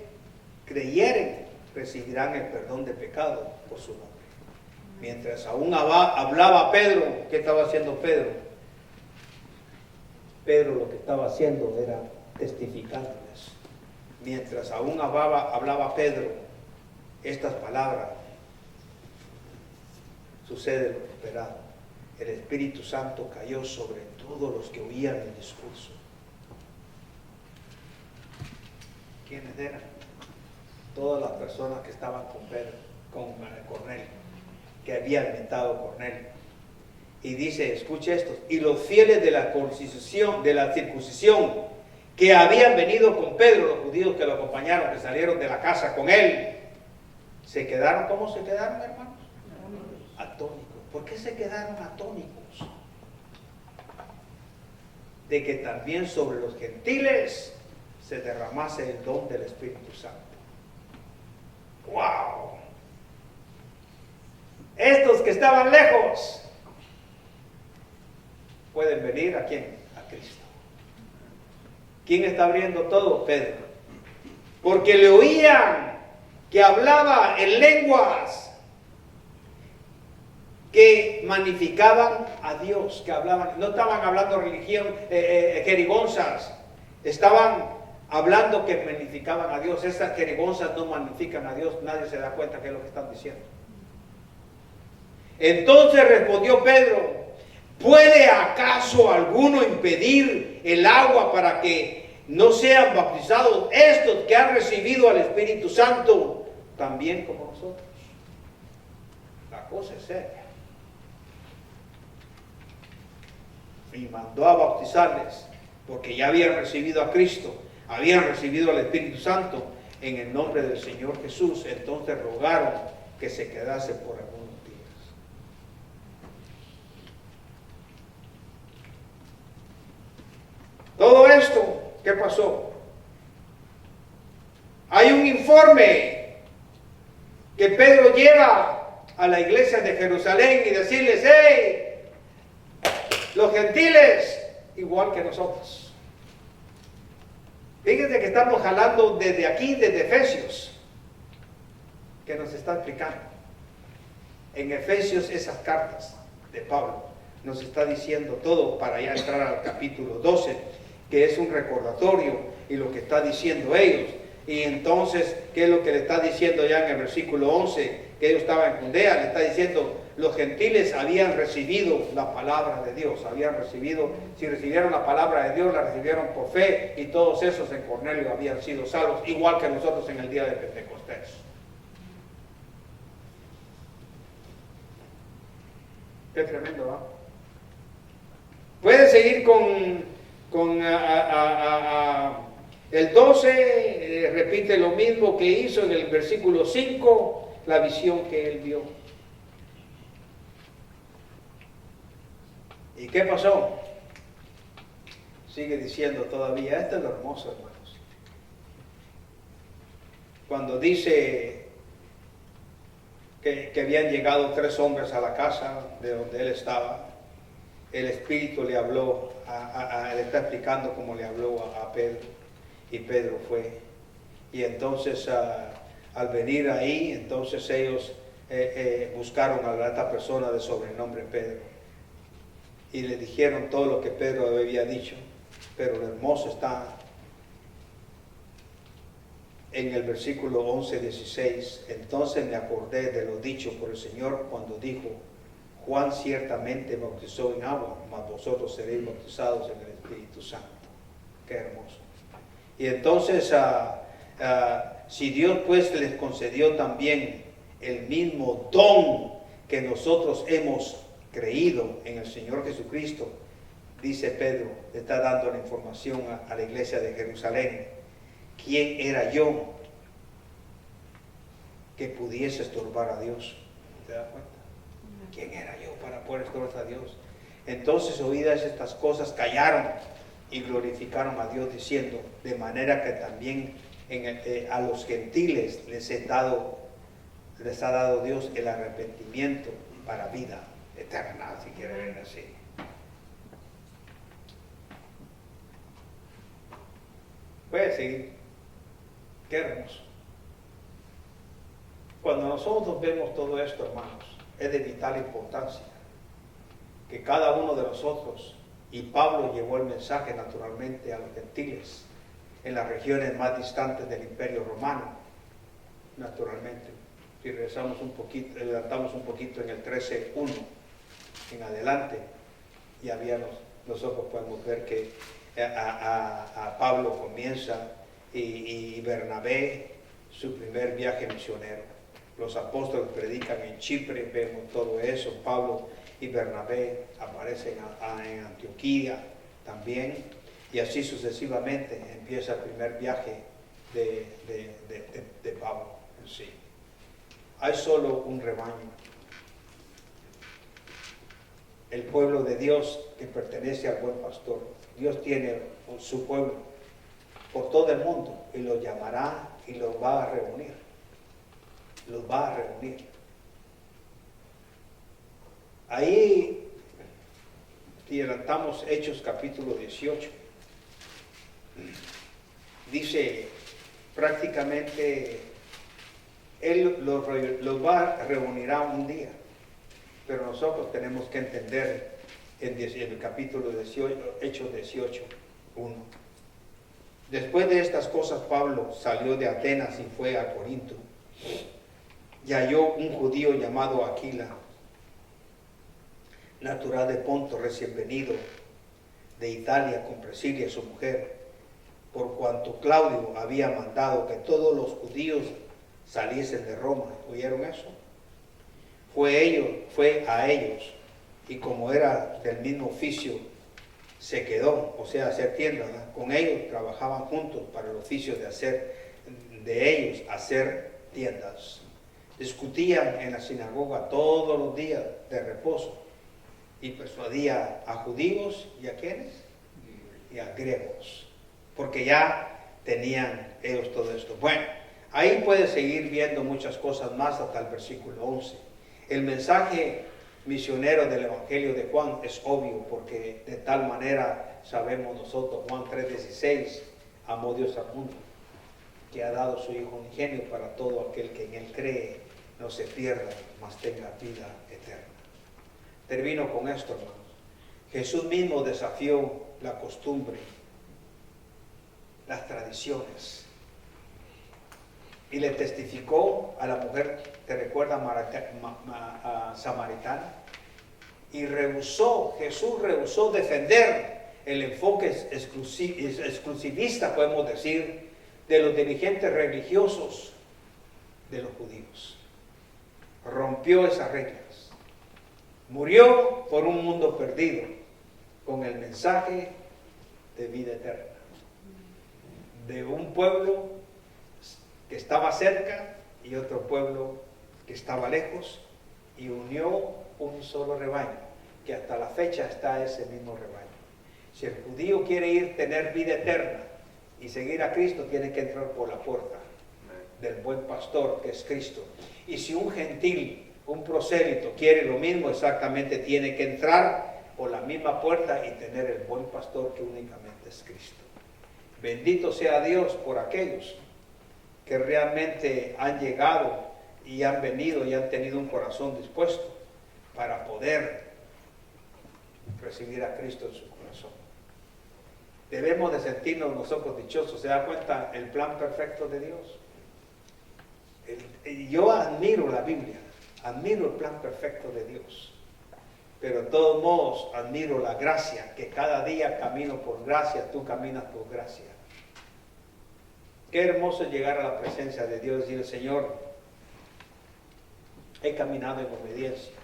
creyeren recibirán el perdón de pecado por su nombre. Mientras aún hablaba Pedro, ¿qué estaba haciendo Pedro? Pedro lo que estaba haciendo era testificándoles. Mientras aún hablaba Pedro estas palabras, sucede lo esperado. El Espíritu Santo cayó sobre todos los que oían el discurso. ¿Quiénes eran? Todas las personas que estaban con Pedro, con Cornelio, que había inventado Cornelio. Y dice, escuche esto, y los fieles de la circuncisión, que habían venido con Pedro, los judíos que lo acompañaron, que salieron de la casa con él, se quedaron, ¿cómo se quedaron, hermanos? Atónicos. ¿Por qué se quedaron atónicos? De que también sobre los gentiles se derramase el don del Espíritu Santo. ¡Wow! estos que estaban lejos pueden venir ¿a quién? A Cristo. ¿Quién está abriendo todo? Pedro. Porque le oían que hablaba en lenguas que magnificaban a Dios, que hablaban, no estaban hablando religión, jerigonzas, estaban hablando que magnificaban a Dios. Estas jerigonzas no magnifican a Dios, nadie se da cuenta qué es lo que están diciendo. Entonces respondió Pedro: ¿puede acaso alguno impedir el agua para que no sean bautizados estos que han recibido al Espíritu Santo también como nosotros? La cosa es seria. Y mandó a bautizarles, porque ya habían recibido a Cristo, habían recibido al Espíritu Santo en el nombre del Señor Jesús. Entonces rogaron que se quedase por algunos días. Todo esto, ¿qué pasó? Hay un informe que Pedro lleva a la iglesia de Jerusalén y decirles: hey, los gentiles, igual que nosotros. Fíjense que estamos jalando desde aquí, desde Efesios, que nos está explicando. En Efesios, esas cartas de Pablo nos está diciendo todo para ya entrar al capítulo 12, que es un recordatorio y lo que está diciendo ellos. Y entonces, ¿qué es lo que le está diciendo ya en el versículo 11? Que ellos estaban en Judea, le está diciendo: los gentiles habían recibido la palabra de Dios, habían recibido, si recibieron la palabra de Dios, la recibieron por fe, y todos esos en Cornelio habían sido salvos, igual que nosotros en el día de Pentecostés. Qué tremendo, ¿va? Puede seguir con el 12, repite lo mismo que hizo en el versículo 5, la visión que él vio. ¿Y qué pasó? Sigue diciendo todavía. Esto es lo hermoso, hermanos. Cuando dice que habían llegado 3 hombres a la casa de donde él estaba, el Espíritu le habló, le está explicando cómo le habló a Pedro, y Pedro fue. Y entonces al venir ahí, entonces ellos buscaron a esta persona de sobrenombre Pedro, y le dijeron todo lo que Pedro había dicho. Pero lo hermoso está en el versículo 11-16. Entonces me acordé de lo dicho por el Señor cuando dijo: Juan ciertamente bautizó en agua, mas vosotros seréis bautizados en el Espíritu Santo. Qué hermoso. Y entonces si Dios pues les concedió también el mismo don que nosotros hemos creído en el Señor Jesucristo, dice Pedro, le está dando la información a la iglesia de Jerusalén: ¿quién era yo que pudiese estorbar a Dios? ¿Te das cuenta? ¿Quién era yo para poder estorbar a Dios? Entonces, oídas estas cosas, callaron y glorificaron a Dios, diciendo: de manera que también a los gentiles les ha dado Dios el arrepentimiento para vida eterna, si quiere ver así. Puede seguir. Qué hermoso. Cuando nosotros vemos todo esto, hermanos, es de vital importancia que cada uno de nosotros, y Pablo llevó el mensaje naturalmente a los gentiles en las regiones más distantes del Imperio Romano, naturalmente. Si regresamos un poquito, adelantamos un poquito en el 13:1 en adelante, y nosotros podemos ver que a Pablo comienza y Bernabé su primer viaje misionero. Los apóstoles predican en Chipre, vemos todo eso. Pablo y Bernabé aparecen en Antioquía también, y así sucesivamente empieza el primer viaje de Pablo en sí. Hay solo un rebaño, el pueblo de Dios que pertenece al buen pastor. Dios tiene su pueblo por todo el mundo y los llamará y los va a reunir. Los va a reunir. Ahí, si adelantamos Hechos capítulo 18, dice prácticamente, Él los reunirá un día, pero nosotros tenemos que entender en el capítulo 18, Hechos 18, 1. Después de estas cosas, Pablo salió de Atenas y fue a Corinto, y halló un judío llamado Aquila, natural de Ponto, recién venido de Italia, con Priscila su mujer, por cuanto Claudio había mandado que todos los judíos saliesen de Roma. ¿Oyeron eso? Fue a ellos, y como era del mismo oficio, se quedó, o sea, hacer tiendas, ¿verdad? Con ellos trabajaban juntos para el oficio de ellos hacer tiendas. Discutían en la sinagoga todos los días de reposo, y persuadía a judíos y a ¿quiénes? Y a griegos, porque ya tenían ellos todo esto. Bueno, ahí puedes seguir viendo muchas cosas más hasta el versículo 11. El mensaje misionero del Evangelio de Juan es obvio, porque de tal manera sabemos nosotros, Juan 3:16, amó Dios al mundo, que ha dado su Hijo unigénito para todo aquel que en Él cree, no se pierda, mas tenga vida eterna. Termino con esto, hermanos. Jesús mismo desafió la costumbre, las tradiciones, y le testificó a la mujer, ¿te recuerda? Samaritana, y Jesús rehusó defender el enfoque exclusivista, podemos decir, de los dirigentes religiosos de los judíos. Rompió esas reglas. Murió por un mundo perdido, con el mensaje de vida eterna, de un pueblo que estaba cerca y otro pueblo que estaba lejos, y unió un solo rebaño, que hasta la fecha está ese mismo rebaño. Si el judío quiere tener vida eterna y seguir a Cristo, tiene que entrar por la puerta del buen pastor, que es Cristo. Y si un gentil, un prosélito, quiere lo mismo, exactamente tiene que entrar por la misma puerta y tener el buen pastor, que únicamente es Cristo. Bendito sea Dios por aquellos que realmente han llegado y han venido y han tenido un corazón dispuesto para poder recibir a Cristo en su corazón. Debemos de sentirnos nosotros dichosos. ¿Se da cuenta el plan perfecto de Dios? Yo admiro la Biblia, admiro el plan perfecto de Dios, pero de todos modos admiro la gracia, que cada día camino por gracia, tú caminas por gracia. Qué hermoso es llegar a la presencia de Dios y decir: Señor, he caminado en obediencia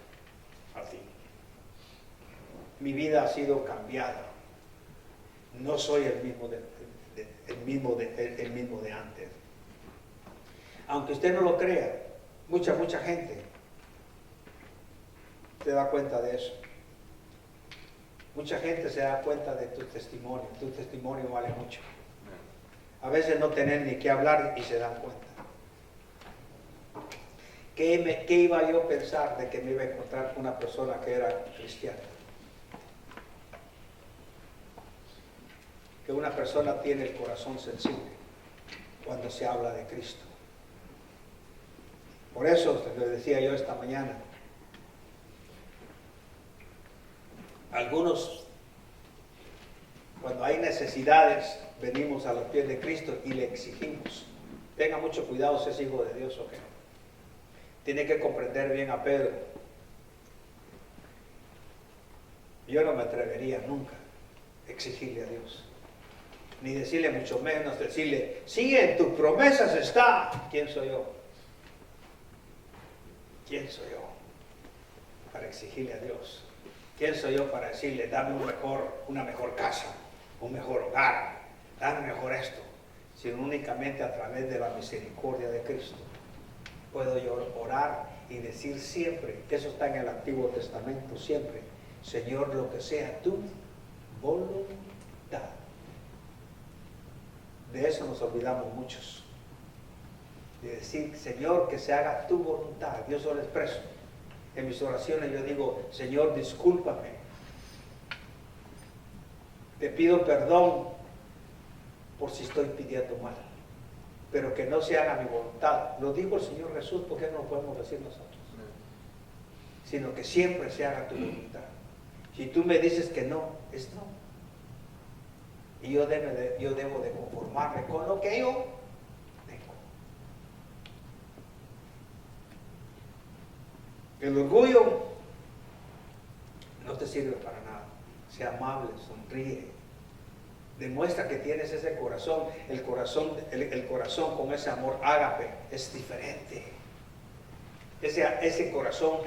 a ti. Mi vida ha sido cambiada. No soy el mismo de antes. Aunque usted no lo crea, mucha gente se da cuenta de eso. Mucha gente se da cuenta de tu testimonio. Tu testimonio vale mucho. A veces no tener ni qué hablar y se dan cuenta. ¿Qué iba yo a pensar de que me iba a encontrar con una persona que era cristiana? Que una persona tiene el corazón sensible cuando se habla de Cristo. Por eso les decía yo esta mañana, algunos, cuando hay necesidades, venimos a los pies de Cristo y le exigimos. Tenga mucho cuidado si es hijo de Dios o qué. Tiene que comprender bien a Pedro. Yo no me atrevería nunca a exigirle a Dios, ni decirle, mucho menos decirle: sí, en tus promesas está. ¿Quién soy yo? ¿Quién soy yo para exigirle a Dios? ¿Quién soy yo para decirle: dame una mejor casa, un mejor hogar, dame mejor esto? Sino únicamente a través de la misericordia de Cristo puedo yo orar y decir siempre, eso está en el Antiguo Testamento, siempre: Señor, lo que sea tu voluntad. De eso nos olvidamos muchos, de decir: Señor, que se haga tu voluntad. Yo solo expreso, En mis oraciones yo digo, Señor, discúlpame. Te pido perdón por si estoy pidiendo mal, pero que no se haga mi voluntad. Lo dijo el Señor Jesús, ¿por qué no lo podemos decir nosotros? Sino que siempre se haga tu voluntad. Si tú me dices que no, es no. Y yo debo de conformarme con lo que yo tengo. El orgullo no te sirve para nada. Sea amable, sonríe. Demuestra que tienes ese corazón. El corazón con ese amor ágape es diferente. Ese corazón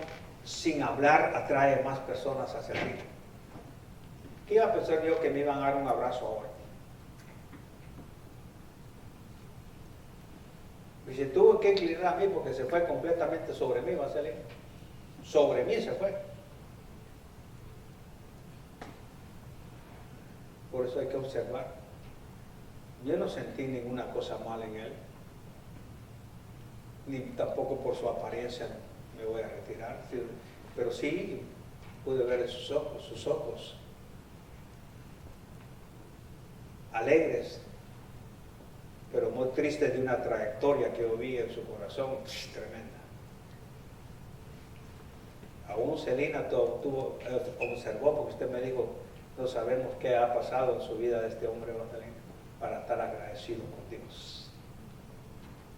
sin hablar atrae más personas hacia ti. ¿Qué iba a pensar yo que me iban a dar un abrazo ahora? Y se tuvo que inclinar a mí porque se fue completamente sobre mí, va a salir. Sobre mí se fue. Por eso hay que observar. Yo no sentí ninguna cosa mala en él, ni tampoco por su apariencia me voy a retirar, pero sí pude ver en sus ojos alegres, pero muy tristes de una trayectoria que yo vi en su corazón tremenda. Aún Celina observó, porque usted me dijo, no sabemos qué ha pasado en su vida de este hombre, Magdalena, para estar agradecido con Dios.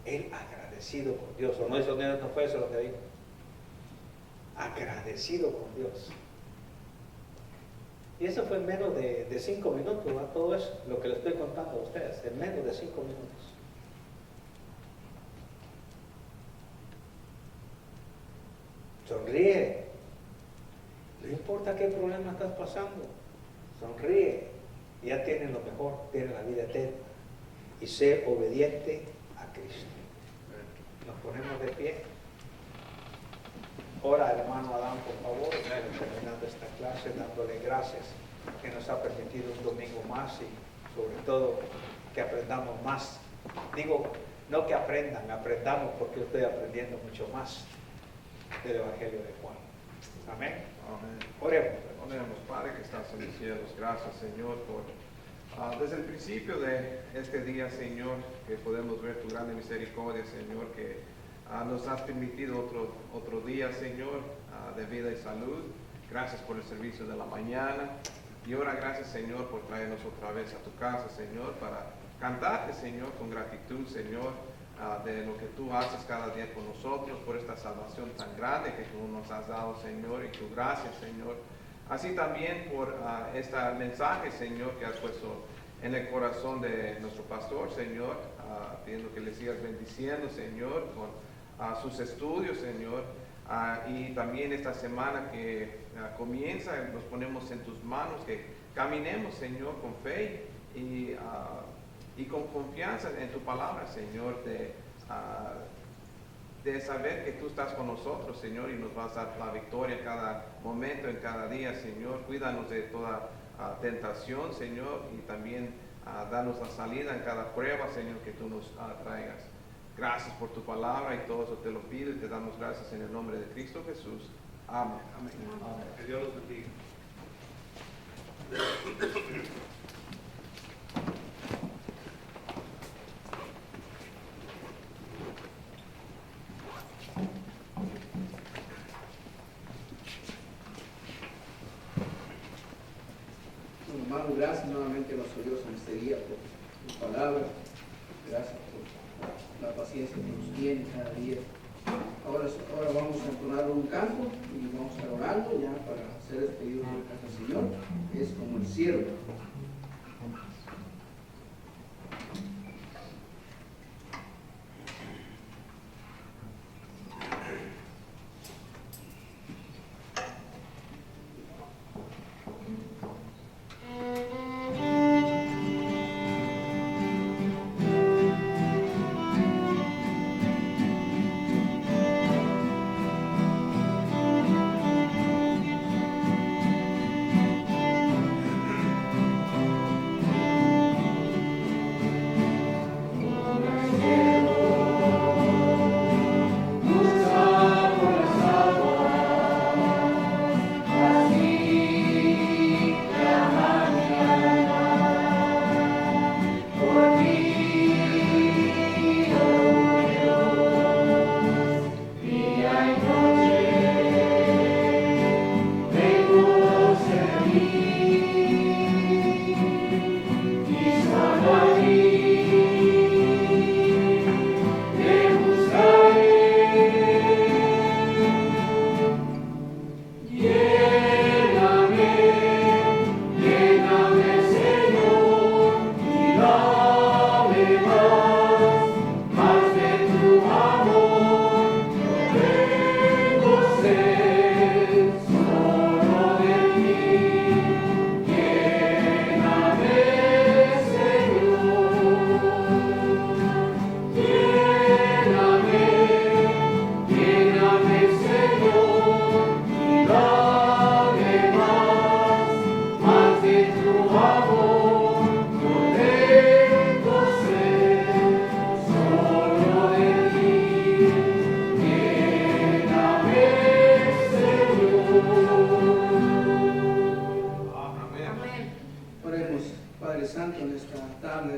Él agradecido con Dios, o no, eso no fue eso lo que dijo. Agradecido con Dios. Y eso fue en menos de 5 minutos, ¿no? Todo eso, lo que le estoy contando a ustedes, en menos de 5 minutos. Sonríe. No importa qué problema estás pasando. Sonríe. Ya tienes lo mejor, tienes la vida eterna. Y sé obediente a Cristo. Nos ponemos de pie. Ora, hermano Adán, por favor, terminando esta clase, dándole gracias que nos ha permitido un domingo más y sobre todo que aprendamos más. Digo, no que aprendamos porque yo estoy aprendiendo mucho más del Evangelio de Juan. Amén. Amén. Oremos. Oremos, Padre que estás en los cielos. Gracias, Señor, por desde el principio de este día, Señor, que podemos ver tu grande misericordia, Señor, que nos has permitido otro día, Señor, de vida y salud. Gracias por el servicio de la mañana. Y ahora gracias, Señor, por traernos otra vez a tu casa, Señor, para cantarte, Señor, con gratitud, Señor, de lo que tú haces cada día con nosotros, por esta salvación tan grande que tú nos has dado, Señor, y tu gracia, Señor. Así también por este mensaje, Señor, que has puesto en el corazón de nuestro pastor, Señor, pidiendo que le sigas bendiciendo, Señor, con sus estudios, Señor, y también esta semana que comienza, nos ponemos en tus manos, que caminemos, Señor, con fe y con confianza en tu palabra, Señor, de saber que tú estás con nosotros, Señor, y nos vas a dar la victoria en cada momento, en cada día, Señor. Cuídanos de toda tentación, Señor, y también danos la salida en cada prueba, Señor, que tú nos traigas. Gracias por tu palabra y todo eso te lo pido y te damos gracias en el nombre de Cristo Jesús. Amén. Amén. Que Dios los bendiga. Hermano, gracias nuevamente a nuestro Dios en este día por tu palabra. Gracias por la paciencia que nos tiene cada día. Ahora vamos a entonar un canto y vamos a orarlo ya para ser despedidos de la casa del Señor. Es como el siervo.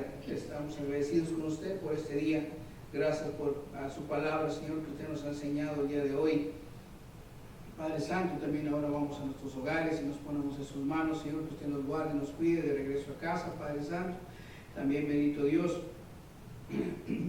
Padre, estamos agradecidos con usted por este día. Gracias por su palabra, Señor, que usted nos ha enseñado el día de hoy. Padre Santo, también ahora vamos a nuestros hogares y nos ponemos en sus manos, Señor, que usted nos guarde y nos cuide de regreso a casa, Padre Santo. También, bendito Dios,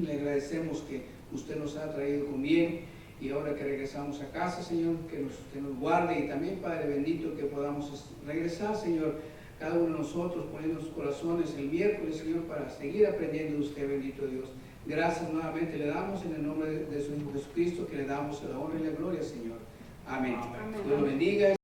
le agradecemos que usted nos ha traído con bien y ahora que regresamos a casa, Señor, que usted nos guarde y también, Padre bendito, que podamos regresar, Señor, cada uno de nosotros poniendo sus corazones el miércoles, Señor, para seguir aprendiendo de usted, bendito Dios. Gracias nuevamente le damos en el nombre de su Hijo Jesucristo, que le damos la honra y la gloria, Señor. Amén. Dios lo bendiga.